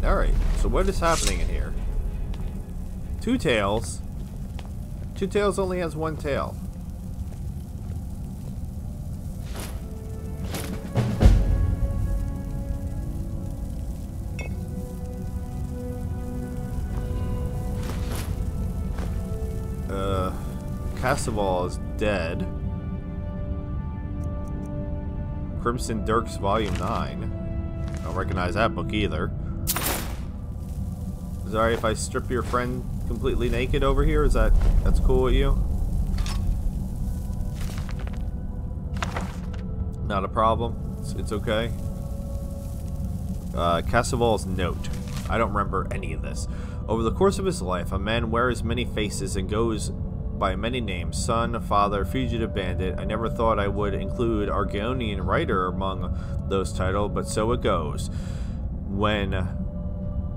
Alright, so what is happening in here? Two Tails. Two Tails only has one tail. Cassavall is dead. Crimson Dirks Volume 9. I don't recognize that book either. Is it alright if I strip your friend completely naked over here? That's cool with you? Not a problem. It's okay. Cassavall's note. I don't remember any of this. Over the course of his life, a man wears many faces and goes by many names: son, father, fugitive bandit. I never thought I would include Argonian writer among those titles, but so it goes. When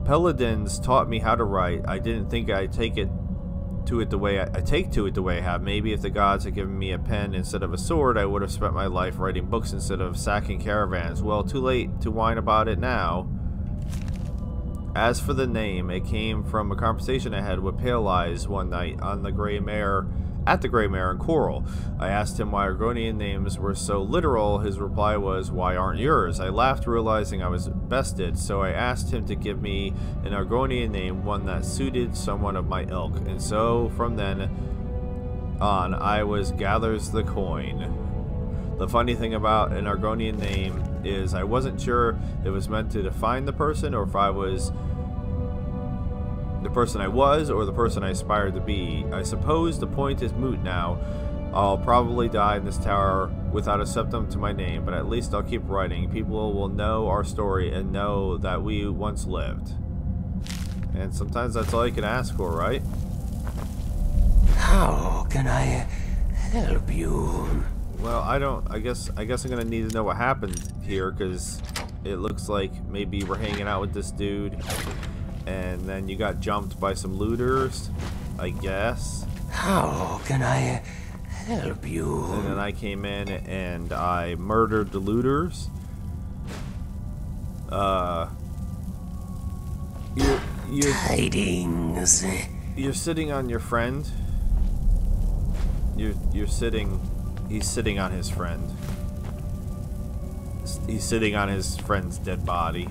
Paladins taught me how to write, I didn't think I'd take to it the way I have. Maybe if the gods had given me a pen instead of a sword, I would have spent my life writing books instead of sacking caravans. Well, too late to whine about it now. As for the name, it came from a conversation I had with Pale Eyes one night on the Grey Mare at the Grey Mare and Coral. I asked him why Argonian names were so literal. His reply was, "Why aren't yours?" I laughed, realizing I was bested, so I asked him to give me an Argonian name, one that suited someone of my ilk. And so, from then on, I was Gathers the Coin. The funny thing about an Argonian name is I wasn't sure if it was meant to define the person, or if I was the person I was, or the person I aspired to be. I suppose the point is moot now. I'll probably die in this tower without a septum to my name, but at least I'll keep writing. People will know our story and know that we once lived. And sometimes that's all you can ask for, right? How can I help you? Well, I guess I'm gonna need to know what happened here, because it looks like maybe we're hanging out with this dude and then you got jumped by some looters, I guess. How can I help you? And then I came in and I murdered the looters. Tidings. You're sitting on your friend. He's sitting on his friend. He's sitting on his friend's dead body.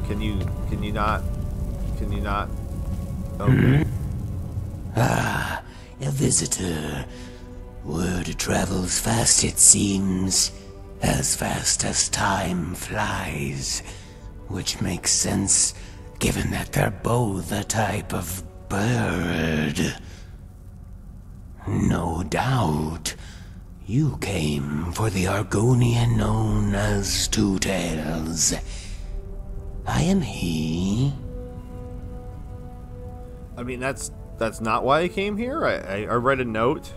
Can you not? Okay. Ah, a visitor. Word travels fast, it seems. As fast as time flies. Which makes sense, given that they're both a type of bird. No doubt. You came for the Argonian known as Two Tails. I am he. I mean, that's not why I came here. I read a note.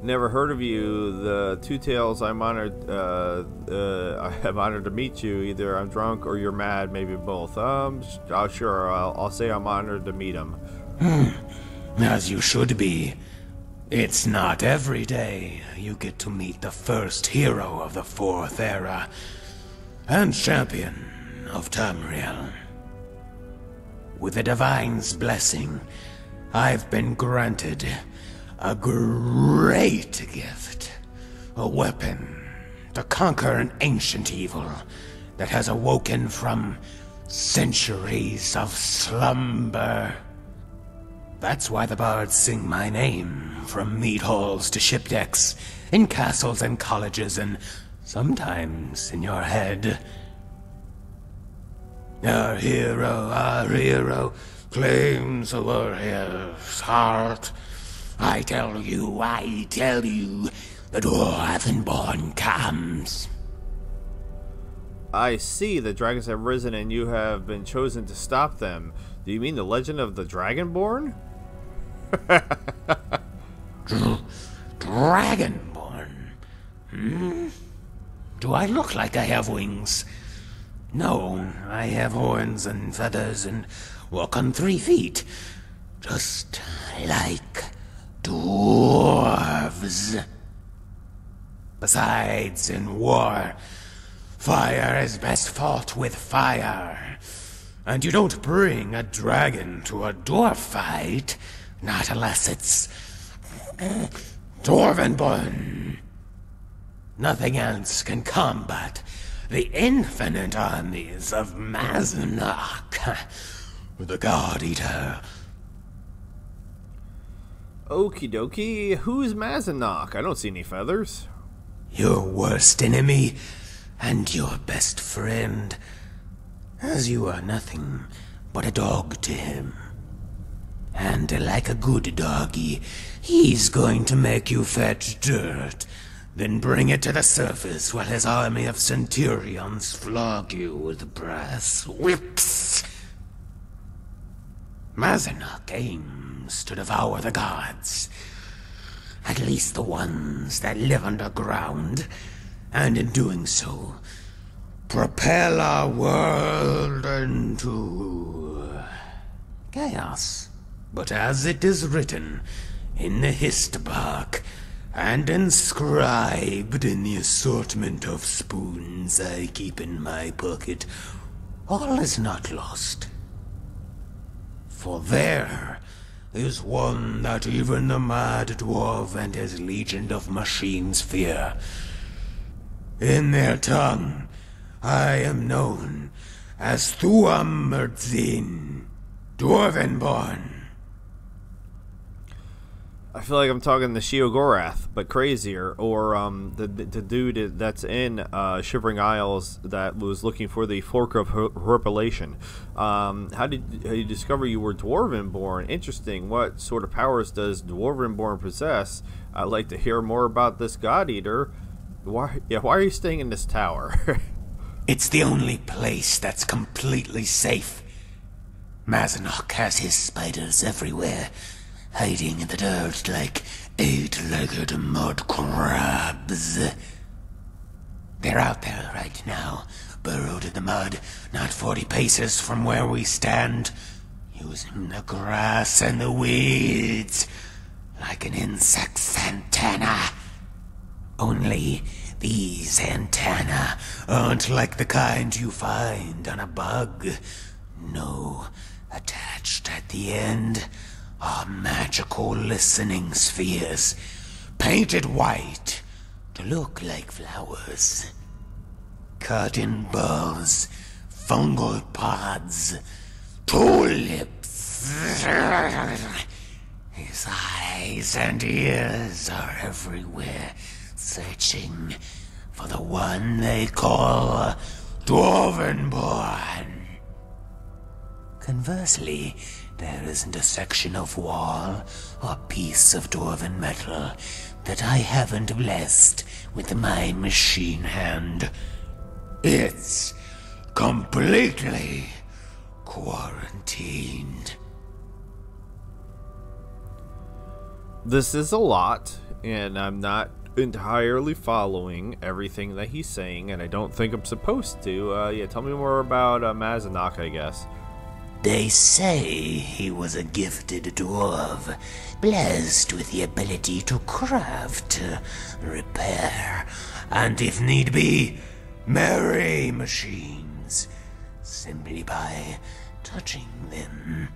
Never heard of you. The Two Tails. I'm honored. I am honored to meet you. Either I'm drunk or you're mad. Maybe both. Sure. I'll say I'm honored to meet him. As you should be. It's not every day you get to meet the first hero of the Fourth Era and champion of Tamriel. With the Divine's blessing, I've been granted a great gift. A weapon to conquer an ancient evil that has awoken from centuries of slumber. That's why the bards sing my name, from mead halls to ship decks, in castles and colleges, and sometimes in your head. Our hero claims a warrior's heart. I tell you, the Dwarvenborn comes. I see the dragons have risen and you have been chosen to stop them. Do you mean the legend of the Dragonborn? Dragonborn? Do I look like I have wings? No, I have horns and feathers and walk on 3 feet. Just like dwarves. Besides, in war, fire is best fought with fire. And you don't bring a dragon to a dwarf fight, not unless it's Dwarvenborn. Nothing else can combat the infinite armies of Mazanok, the God Eater. Okie dokie, who's Mazanok? I don't see any feathers. Your worst enemy and your best friend, as you are nothing but a dog to him. And like a good doggy, he's going to make you fetch dirt, then bring it to the surface while his army of centurions flog you with brass whips. Mazanok aims to devour the gods, at least the ones that live underground, and in doing so, propel our world into chaos. But as it is written in the Histbark, and inscribed in the assortment of spoons I keep in my pocket, all is not lost. For there is one that even the mad dwarf and his legion of machines fear. In their tongue, I am known as Thuamerdzin, Dwarvenborn. I feel like I'm talking to Sheogorath, but crazier, or the dude that's in Shivering Isles that was looking for the Fork of Revelation. How did you discover you were Dwarvenborn? Interesting. What sort of powers does Dwarvenborn possess? I'd like to hear more about this God Eater. Why are you staying in this tower? It's the only place that's completely safe. Mazanok has his spiders everywhere, hiding in the dirt like eight-legged mud crabs. They're out there right now, burrowed in the mud, not 40 paces from where we stand, using the grass and the weeds like an insect's antenna. Only these antennae aren't like the kind you find on a bug. No, attached at the end are magical listening spheres, painted white to look like flowers. Cut in balls, fungal pods, tulips. His eyes and ears are everywhere, searching for the one they call Dwarvenborn. Conversely, there isn't a section of wall or piece of dwarven metal that I haven't blessed with my machine hand. It's completely quarantined. This is a lot, and I'm not entirely following everything that he's saying, and I don't think I'm supposed to. Yeah, tell me more about Mazanok, I guess. They say he was a gifted dwarf, blessed with the ability to craft, repair, and if need be, marry machines, simply by touching them.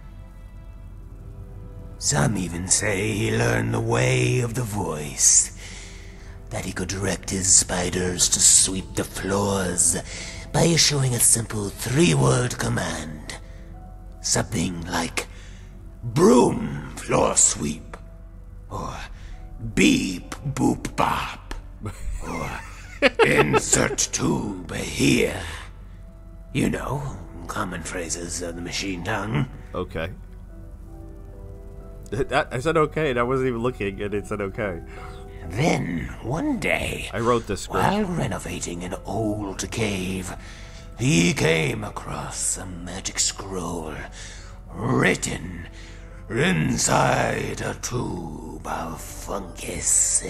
Some even say he learned the way of the voice, that he could direct his spiders to sweep the floors by issuing a simple 3-word command. Something like broom floor sweep, or beep boop bop, or insert tube here. You know, common phrases of the machine tongue. Okay. I said okay, and I wasn't even looking, and it said okay. Then, one day, I wrote this script. While renovating an old cave, he came across a magic scroll written inside a tube of fungus.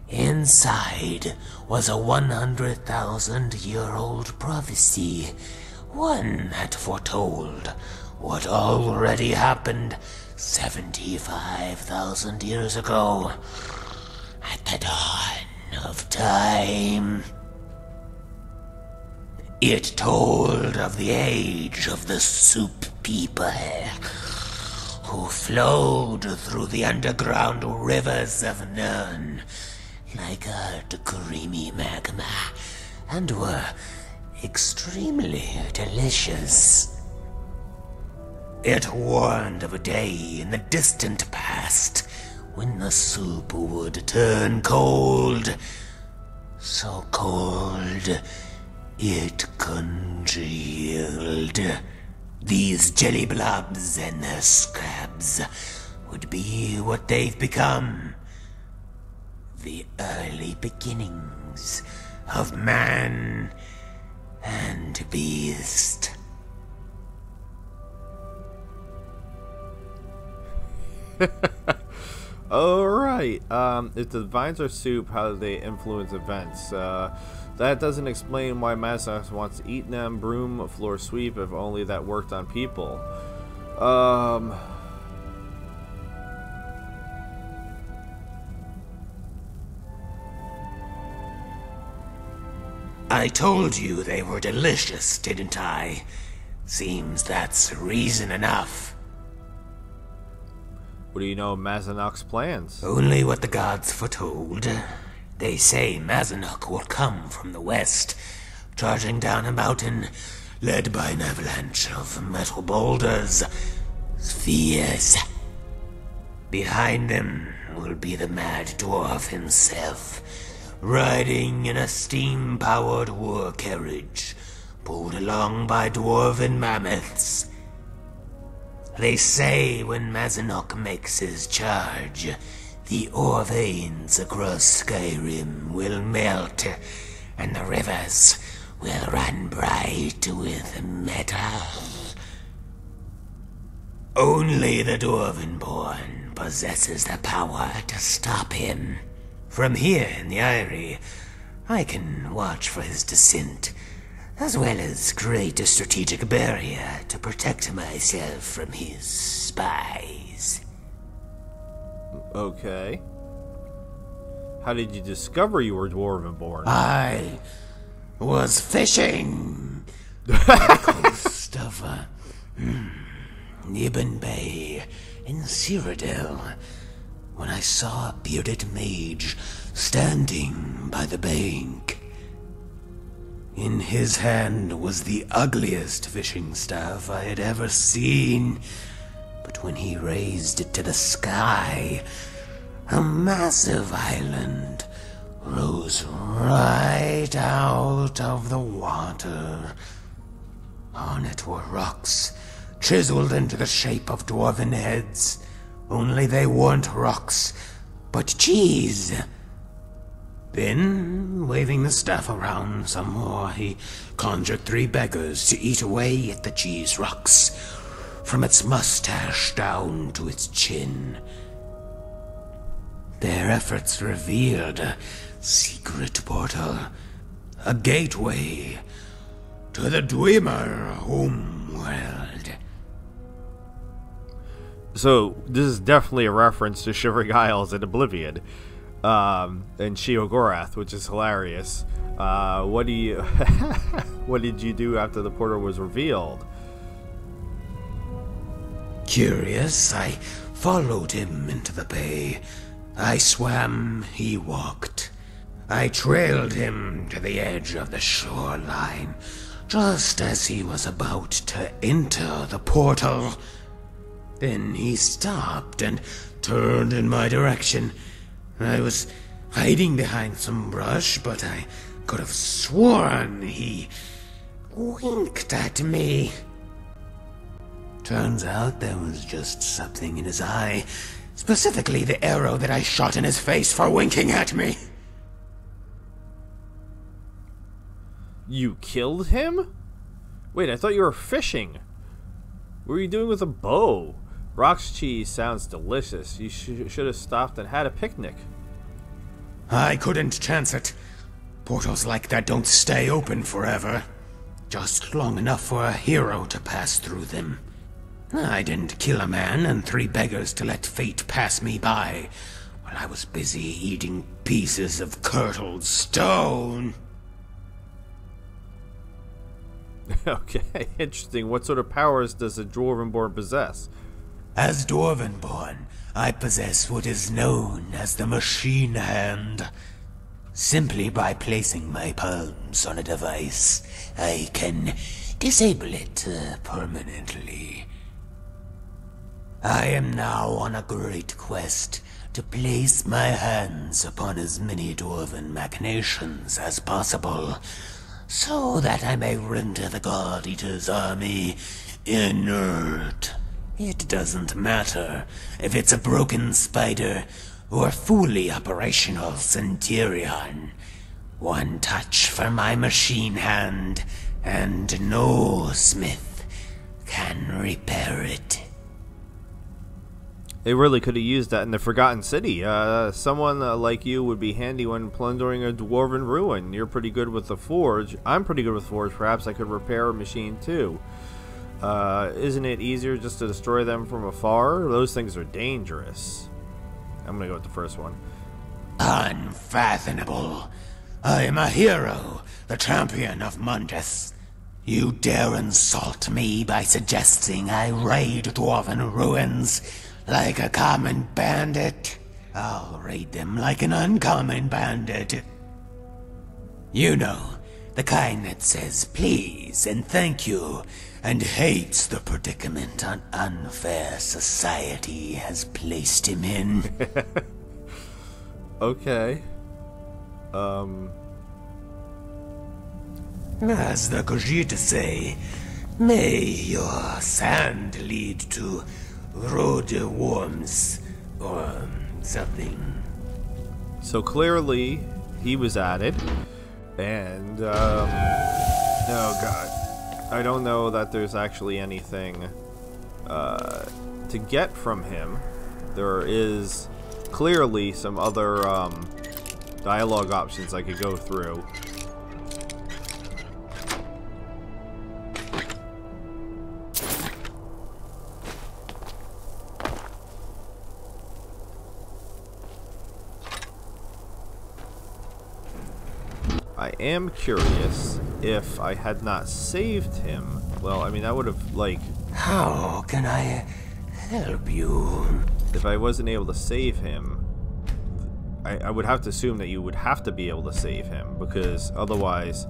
Inside was a 100,000-year-old prophecy, one that foretold what already happened 75,000 years ago, at the dawn of time. It told of the age of the soup people, who flowed through the underground rivers of Nirn like hard, creamy magma, and were extremely delicious. It warned of a day in the distant past when the soup would turn cold, so cold it congealed. These jelly blobs and their scabs would be what they've become. The early beginnings of man and beast. Alright, if the vines are soup, how do they influence events? That doesn't explain why Mazanok wants to eat them. Broom, floor sweep, if only that worked on people. I told you they were delicious, didn't I? Seems that's reason enough. What do you know of Mazanok's plans? Only what the gods foretold. They say Mazanok will come from the west, charging down a mountain, led by an avalanche of metal boulders, spheres. Behind them will be the mad dwarf himself, riding in a steam-powered war carriage, pulled along by dwarven mammoths. They say when Mazanok makes his charge, the ore veins across Skyrim will melt, and the rivers will run bright with metal. Only the Dwarvenborn possesses the power to stop him. From here in the Eyrie, I can watch for his descent, as well as create a strategic barrier to protect myself from his spies. Okay. How did you discover you were Dwarvenborn? I was fishing the coast of Nibben Bay in Cyrodiil when I saw a bearded mage standing by the bank. In his hand was the ugliest fishing staff I had ever seen, but when he raised it to the sky, a massive island rose right out of the water. On it were rocks, chiseled into the shape of dwarven heads, only they weren't rocks, but cheese. Then, waving the staff around some more, he conjured 3 beggars to eat away at the cheese rocks, from its mustache down to its chin. Their efforts revealed a secret portal, a gateway to the Dwemer homeworld. So, this is definitely a reference to Shivering Isles and Oblivion. And Sheogorath, which is hilarious. What do you what did you do after the portal was revealed? Curious, I followed him into the bay. I swam, he walked. I trailed him to the edge of the shoreline, just as he was about to enter the portal. Then he stopped and turned in my direction. I was hiding behind some brush, but I could have sworn he winked at me. Turns out there was just something in his eye, specifically the arrow that I shot in his face for winking at me. You killed him? Wait, I thought you were fishing. What were you doing with a bow? Rock's cheese sounds delicious. You should have stopped and had a picnic. I couldn't chance it. Portals like that don't stay open forever. Just long enough for a hero to pass through them. I didn't kill a man and 3 beggars to let fate pass me by, while I was busy eating pieces of curdled stone. Okay, interesting. What sort of powers does a Dwarvenborn possess? As Dwarvenborn, I possess what is known as the Machine Hand. Simply by placing my palms on a device, I can disable it permanently. I am now on a great quest to place my hands upon as many dwarven machinations as possible, so that I may render the God Eater's army inert. It doesn't matter if it's a broken spider or fully operational Centurion. One touch from my machine hand, and no smith can repair it. They really could have used that in the Forgotten City. Someone like you would be handy when plundering a dwarven ruin. You're pretty good with the forge. I'm pretty good with forge. Perhaps I could repair a machine too. Isn't it easier just to destroy them from afar? Those things are dangerous. I'm gonna go with the first one. Unfathomable. I am a hero, the champion of Mundus. You dare insult me by suggesting I raid dwarven ruins? like a common bandit, I'll raid them like an uncommon bandit. You know, the kind that says please and thank you, and hates the predicament an unfair society has placed him in. Okay. As the Khajiit say, may your sand lead to road worms or something. So clearly, he was added, and oh god, I don't know that there's actually anything to get from him. There is clearly some other dialogue options I could go through. I am curious if I had not saved him. Well, I mean, that would have, like... How can I help you? If I wasn't able to save him, I would have to assume that you would have to be able to save him, because otherwise...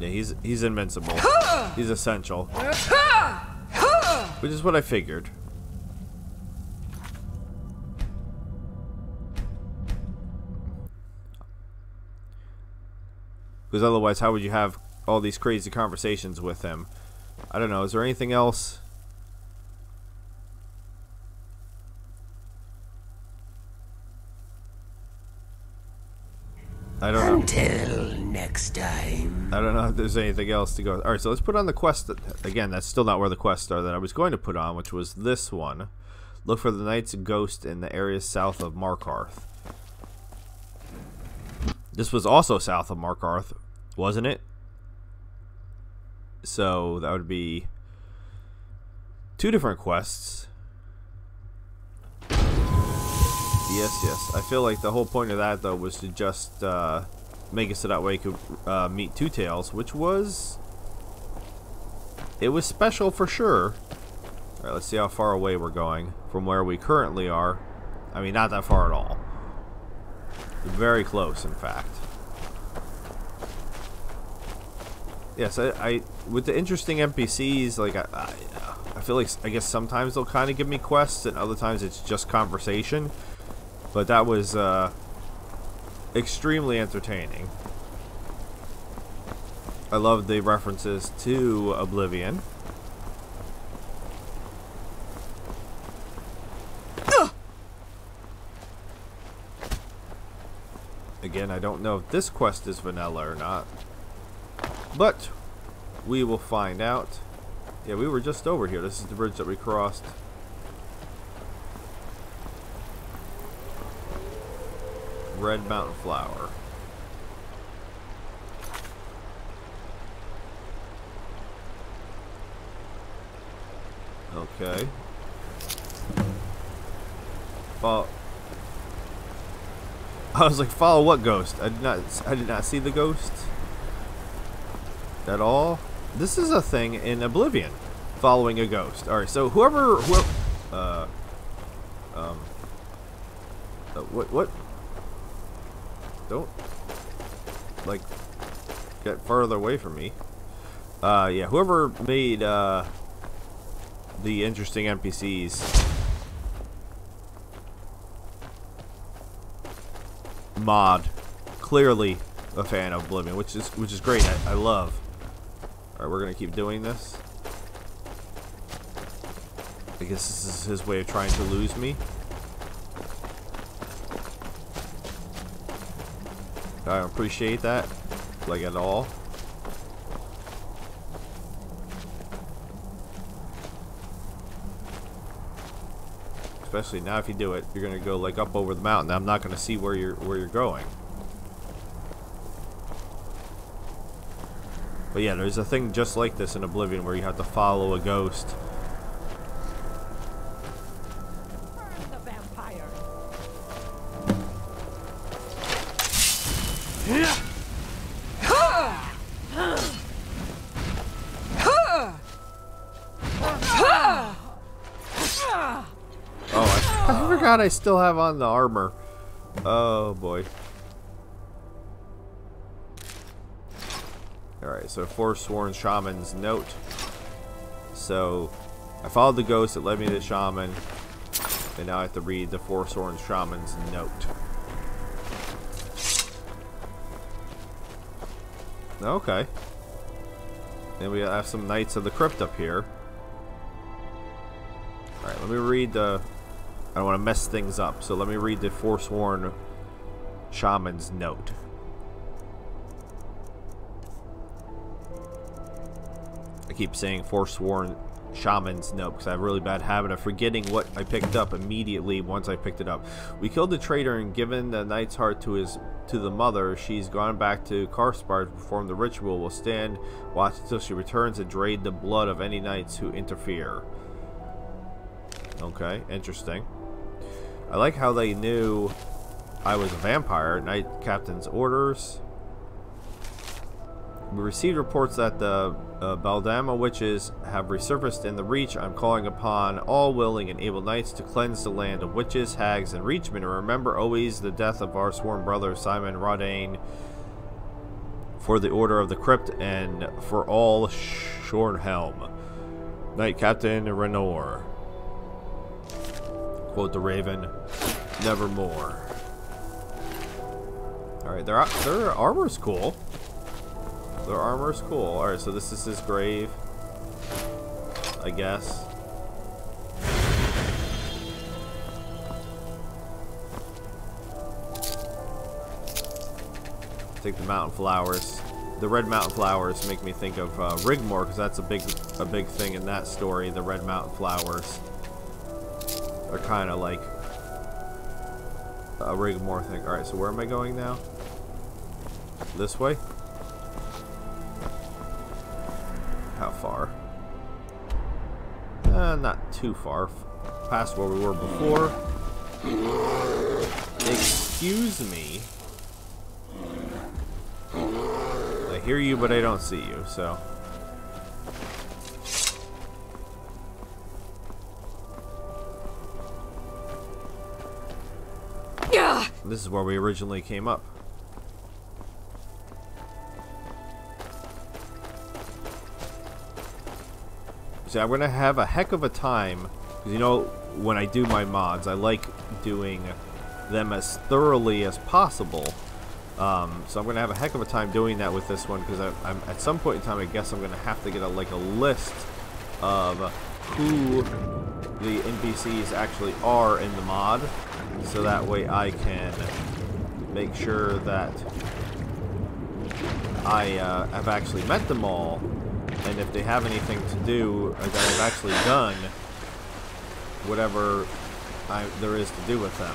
Yeah, he's invincible. He's essential. Which is what I figured. Because otherwise, how would you have all these crazy conversations with him? I don't know. Is there anything else? I don't know. Until next time. I don't know if there's anything else to go. Alright, so let's put on the quest. Again, that's still not where the quests are that I was going to put on, which was this one. Look for the Knight's Ghost in the areas south of Markarth. This was also south of Markarth, wasn't it? So that would be 2 different quests. Yes. I feel like the whole point of that, though, was to just make it so that way you could meet Two Tails, which was... It was special for sure. Alright, let's see how far away we're going from where we currently are. I mean, not that far at all. Very close, in fact. Yes, I with the interesting NPCs, like, I feel like, I guess sometimes they'll kind of give me quests, and other times it's just conversation. But that was extremely entertaining. I love the references to Oblivion. Again, I don't know if this quest is vanilla or not, but we will find out. Yeah, we were just over here. This is the bridge that we crossed. Red Mountain Flower. Okay. Follow. I was like, follow what ghost? I did not see the ghost at all. This is a thing in Oblivion, following a ghost. All right, so whoever what? Don't like get further away from me. Yeah, whoever made the interesting NPCs mod, clearly a fan of Oblivion, which is great. I love. All right, we're gonna keep doing this. I guess this is his way of trying to lose me. I don't appreciate that, like, at all. Especially now, if you do it, you're gonna go like up over the mountain. I'm not gonna see where you're going. But yeah, there's a thing just like this in Oblivion where you have to follow a ghost. Oh, I forgot I still have on the armor. Oh boy. Alright, so Forsworn Shaman's note. So I followed the ghost that led me to the shaman, and now I have to read the Forsworn Shaman's note. Okay. And we have some Knights of the Crypt up here. Alright, let me read the... I don't want to mess things up, so let me read the Forsworn Shaman's note. I keep saying Forsworn Shaman's note because I have a really bad habit of forgetting what I picked up immediately once I picked it up. We killed the traitor and given the knight's heart to the mother. She's gone back to Karspar to perform the ritual. We'll stand watch until she returns and drain the blood of any knights who interfere. Okay, interesting. I like how they knew I was a vampire. Knight Captain's orders. We received reports that the Baldama witches have resurfaced in the Reach. I'm calling upon all willing and able knights to cleanse the land of witches, hags, and reachmen. And remember always the death of our sworn brother Simon Rodane for the Order of the Crypt and for all Shornhelm. Knight Captain Renor. Quote the Raven, nevermore. Alright, their armor's cool. Their armor's cool. Alright, so this is his grave, I guess. Take the mountain flowers. The red mountain flowers make me think of Rigmore, because that's a big thing in that story. The red mountain flowers are kind of like a Rigmore thing. Alright, so where am I going now? This way? How far? Not too far. Past where we were before. Excuse me. I hear you, but I don't see you, so. This is where we originally came up. See, I'm gonna have a heck of a time, because you know, when I do my mods, I like doing them as thoroughly as possible. So I'm gonna have a heck of a time doing that with this one, because I'm at some point in time, I guess I'm gonna have to get a list of who the NPCs actually are in the mod, so that way I can make sure that I have actually met them all. And if they have anything to do, that I've actually done whatever there is to do with them.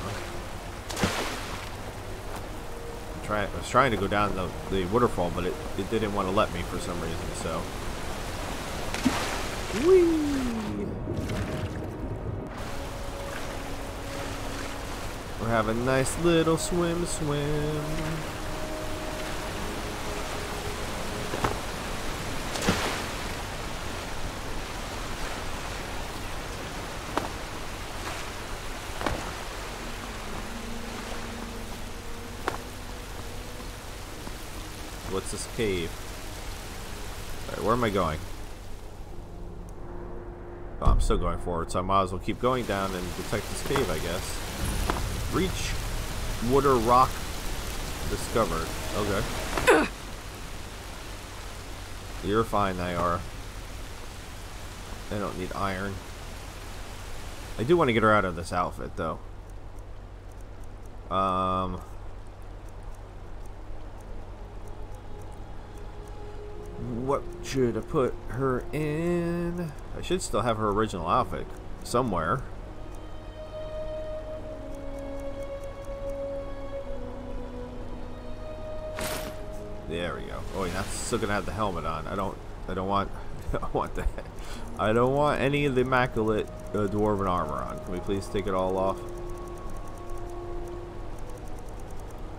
I was trying to go down the waterfall, but it didn't want to let me for some reason, so. Whee! We're having a nice little swim. What's this cave? Alright, where am I going? Oh, I'm still going forward, so I might as well keep going down and detect this cave, I guess. Reach Water Rock discovered. Okay. You're fine, Nayara. I don't need iron. I do want to get her out of this outfit, though. What should I put her in? I should still have her original outfit somewhere. There we go. Oh, yeah, that's still gonna have the helmet on. I don't want that. I don't want any of the immaculate dwarven armor on. Can we please take it all off?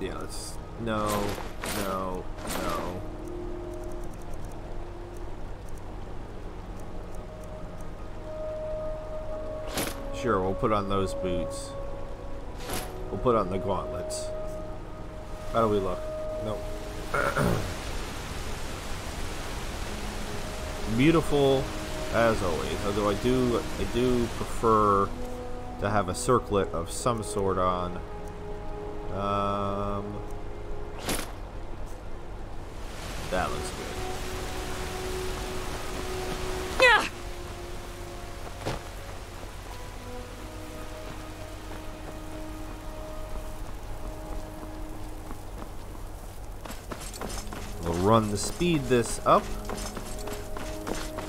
Yeah, let's No, no, no. Sure, we'll put on those boots. We'll put on the gauntlets. How do we look? Nope. Beautiful as always. Although I do prefer to have a circlet of some sort on. That looks good. Yeah. We'll run the speed this up.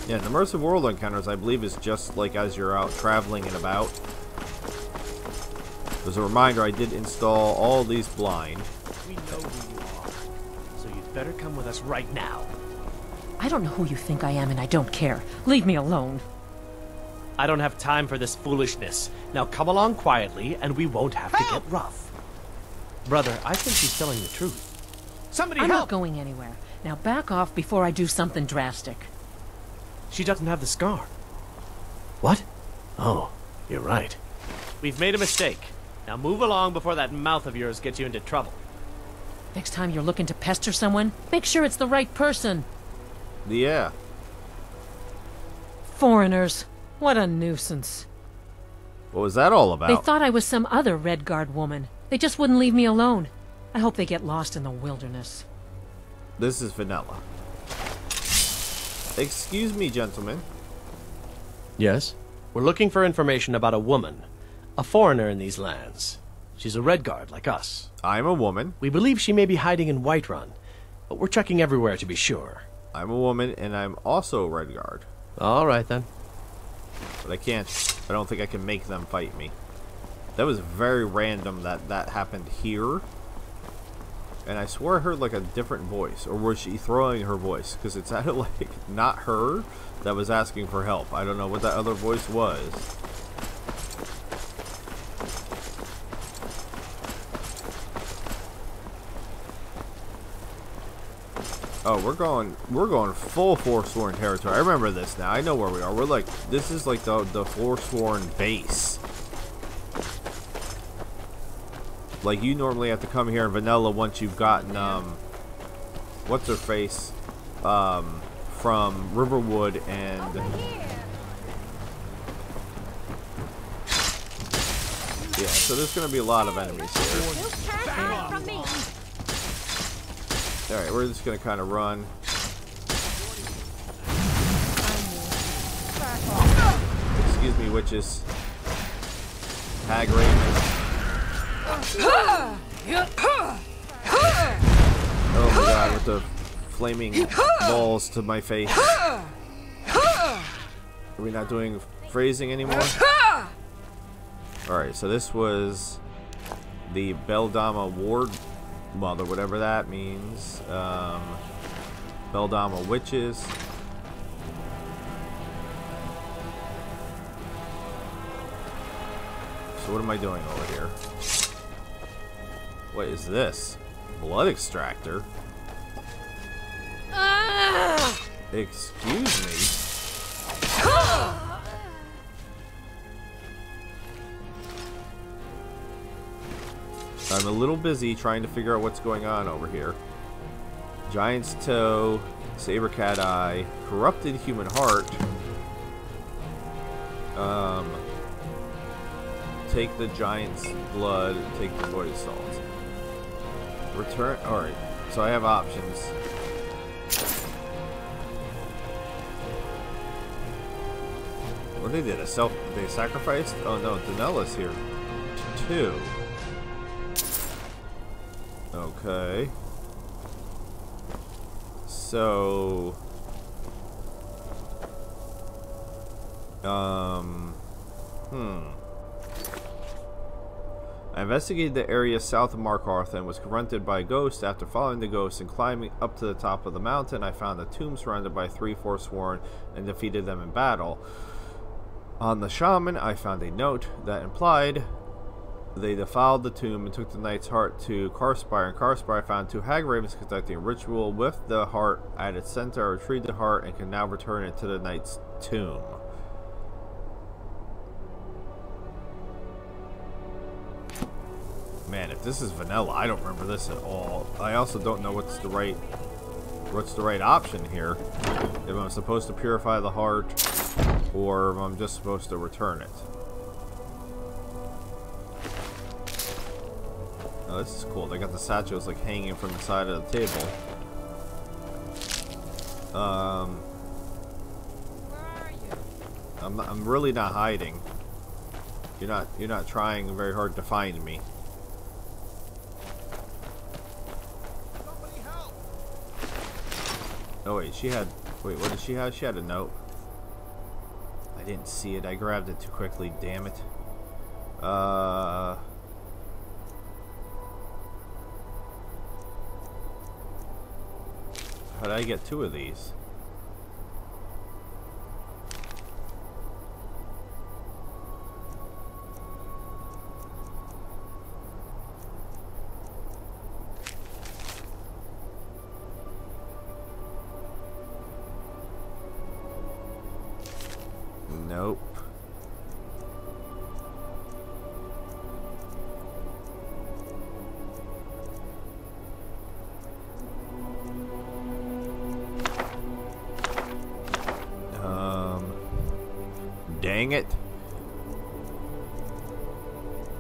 Yeah, the immersive world encounters, I believe, is just like as you're out traveling and about. As a reminder, I did install all these blind. We know who you are, so you'd better come with us right now. I don't know who you think I am, and I don't care. Leave me alone. I don't have time for this foolishness. Now come along quietly, and we won't have to get rough. Brother, I think she's telling the truth. Somebody I'm help! not going anywhere. Now back off before I do something drastic. She doesn't have the scar. What? Oh, you're right. We've made a mistake. Now move along before that mouth of yours gets you into trouble. Next time you're looking to pester someone, make sure it's the right person. Yeah. Foreigners. What a nuisance. What was that all about? They thought I was some other Red Guard woman. They just wouldn't leave me alone. I hope they get lost in the wilderness. This is vanilla. Excuse me, gentlemen. Yes? We're looking for information about a woman. A foreigner in these lands. She's a Red Guard like us. I'm a woman. We believe she may be hiding in Whiterun, but we're checking everywhere to be sure. I'm a woman, and I'm also a Red Guard. All right, then. But I don't think I can make them fight me. That was very random that happened here. And I swore I heard like a different voice. Or was she throwing her voice? Because it sounded like not her that was asking for help. I don't know what that other voice was. Oh, we're going full Forsworn territory. I remember this now. I know where we are. We're like, this is like the Forsworn base. Like, you normally have to come here in vanilla once you've gotten, what's her face, from Riverwood and... Yeah, so there's going to be a lot of enemies here. Alright, we're just going to kind of run. Excuse me, witches. Hag Raven. Oh my god, with the flaming balls to my face. Are we not doing phrasing anymore? Alright, so this was the Beldama Ward Mother, whatever that means. Beldama Witches. So what am I doing over here? What is this? Blood extractor? Excuse me? I'm a little busy trying to figure out what's going on over here. Giant's Toe, Saber Cat Eye, Corrupted Human Heart. Take the Giant's Blood, take the Void Salt. Return. Alright, so I have options. What they did? They sacrificed? Oh no, Danella's here too. Okay. So. I investigated the area south of Markarth and was confronted by a ghost. After following the ghost and climbing up to the top of the mountain, I found a tomb surrounded by 3 Forsworn and defeated them in battle. On the shaman, I found a note that implied They defiled the tomb and took the knight's heart to Karspire, and Karspire found 2 hag ravens conducting a ritual with the heart at its center, retrieved the heart, and can now return it to the knight's tomb. Man, if this is vanilla, I don't remember this at all. I also don't know what's the right option here. If I'm supposed to purify the heart, or if I'm just supposed to return it. Oh, this is cool. They got the satchels like hanging from the side of the table. I'm really not hiding. You're not trying very hard to find me. Oh wait, wait, what did she have? She had a note. I didn't see it. I grabbed it too quickly. Damn it. How did I get 2 of these? Nope. Dang it.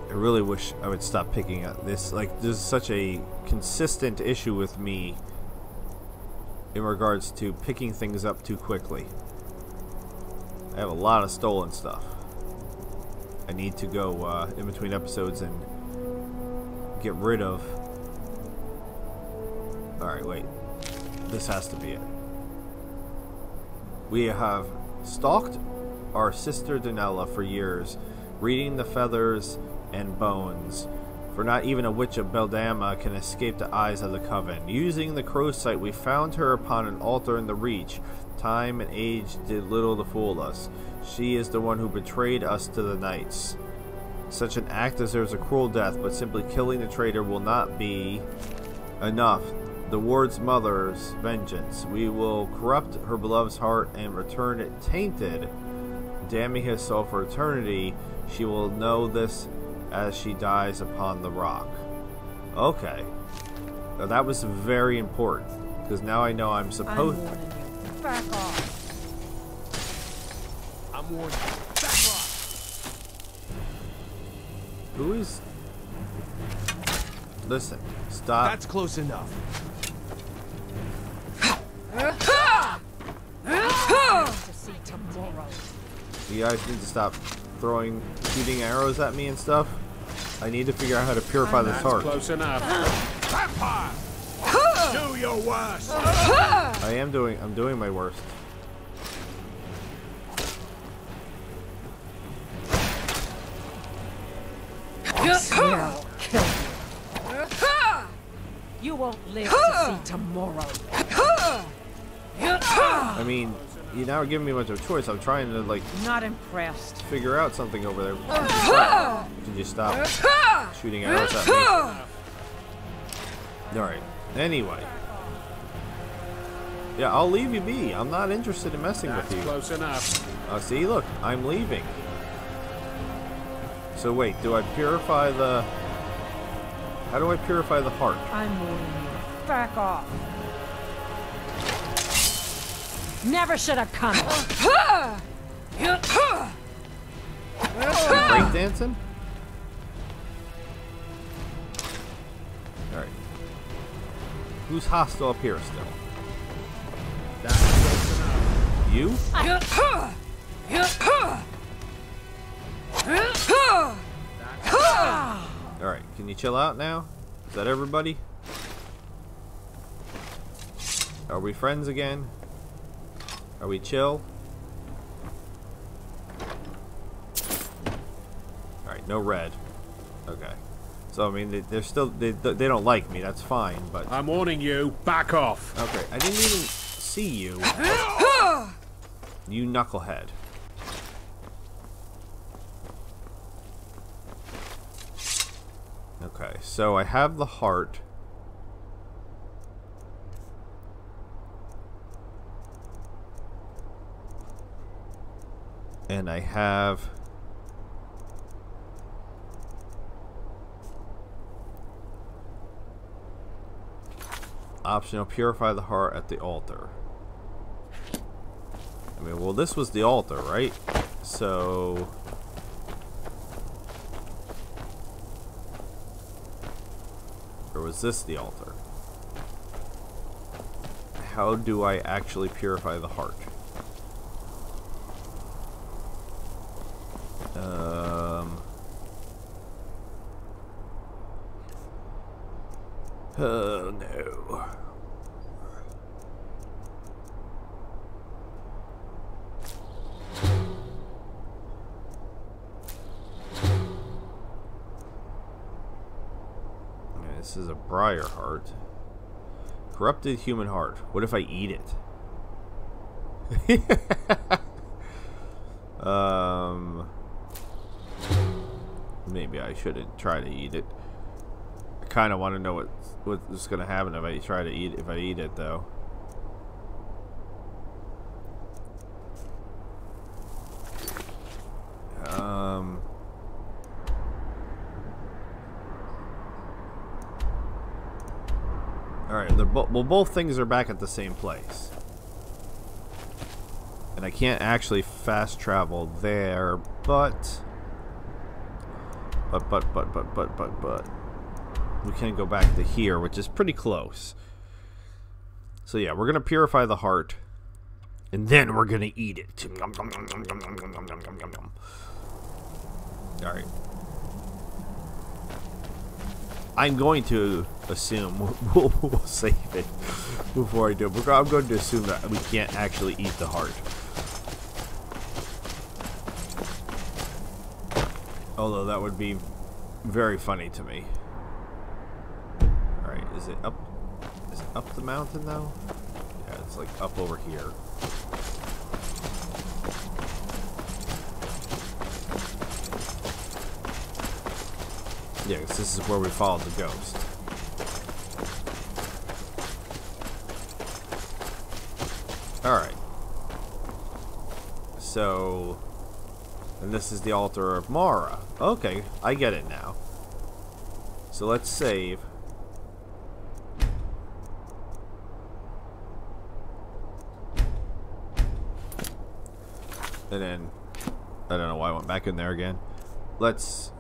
I really wish I would stop picking up this. Like, there's such a consistent issue with me in regards to picking things up too quickly. I have a lot of stolen stuff. I need to go in between episodes and get rid of. Alright, wait. This has to be it. We have stalked our sister Donella for years, reading the feathers and bones, for not even a witch of Beldama can escape the eyes of the coven. Using the crow's sight, we found her upon an altar in the Reach. Time and age did little to fool us. She is the one who betrayed us to the knights. Such an act deserves a cruel death, but simply killing the traitor will not be enough. The ward's mother's vengeance. We will corrupt her beloved's heart and return it tainted, damning his soul for eternity. She will know this as she dies upon the rock. Okay. Now that was very important, because now I know I'm supposed to. Back off. I'm warning you. Back off. Who is... Listen, stop. That's close enough. You guys need to stop shooting arrows at me and stuff. I need to figure out how to purify this heart. Close enough. Vampire! Do your worst. I'm doing my worst. I swear I'll kill you. You won't live to see tomorrow. I mean, you now are giving me much of a choice. I'm trying to, like, Not impressed. figure out something over there. Did you stop shooting arrows at me? Alright. Anyway. Yeah, I'll leave you be. I'm not interested in messing with you. Close enough. See, look, I'm leaving. So wait, do I purify the... How do I purify the heart? I'm warning you. Back off. Never should have come. Break dancing? Alright. Who's hostile up here still? You? Alright, can you chill out now? Is that everybody? Are we friends again? Are we chill? Alright, no red. Okay. So, I mean, they're still, they don't like me, that's fine, but... I'm warning you, back off. Okay, I didn't even see you. You knucklehead. Okay, so I have the heart. And I have optional purify the heart at the altar. I mean, well, this was the altar, right? So or was this the altar? How do I actually purify the heart? Oh no. This is a briar heart. Corrupted human heart. What if I eat it? Maybe I shouldn't try to eat it. I kind of want to know what's going to happen if I try to eat if I eat it though. Alright, well, both things are back at the same place. And I can't actually fast travel there, but we can go back to here, which is pretty close. So yeah, we're gonna purify the heart, and then we're gonna eat it. Alright. I'm going to assume we'll save it before I do it. I'm going to assume that we can't actually eat the heart. Although that would be very funny to me. Alright, is it up the mountain though? Yeah, it's like up over here. Yeah, because this is where we followed the ghost. Alright. So, and this is the altar of Mara. Okay, I get it now. So let's save. And then, I don't know why I went back in there again. Let's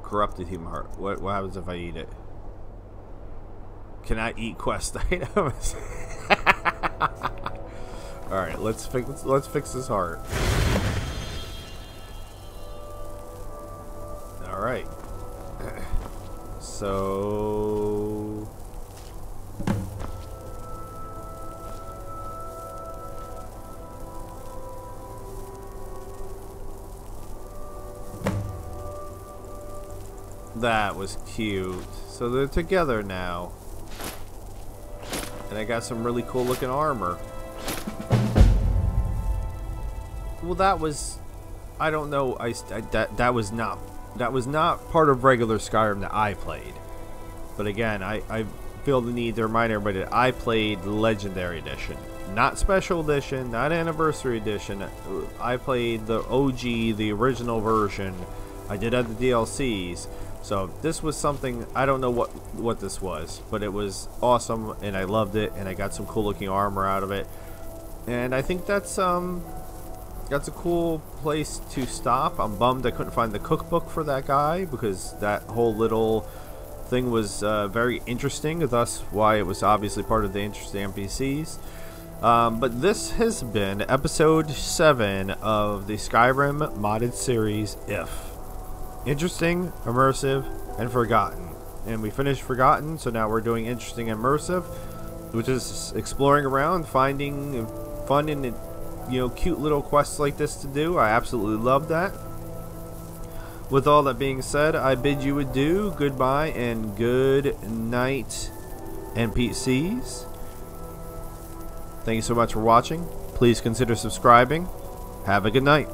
corrupted human heart. What happens if I eat it? Can I eat quest items? Alright, let's fix this heart. Alright. So that was cute. So they're together now. And I got some really cool looking armor. Well, that was, I don't know, that was not part of regular Skyrim that I played. But again, I feel the need to remind everybody that I played Legendary Edition, not Special Edition, not Anniversary Edition. I played the OG, the original version. I did have the DLCs. So this was something, I don't know what this was, but it was awesome and I loved it, and I got some cool looking armor out of it. And I think that's a cool place to stop. I'm bummed I couldn't find the cookbook for that guy, because that whole little thing was very interesting, thus why it was obviously part of the interesting NPCs. But this has been episode 7 of the Skyrim modded series, If. Interesting, immersive, and forgotten. And we finished forgotten, so now we're doing interesting and immersive, which is exploring around, finding fun and cute little quests like this to do. I absolutely love that. With all that being said, I bid you adieu, goodbye, and good night, NPCs. Thank you so much for watching. Please consider subscribing. Have a good night.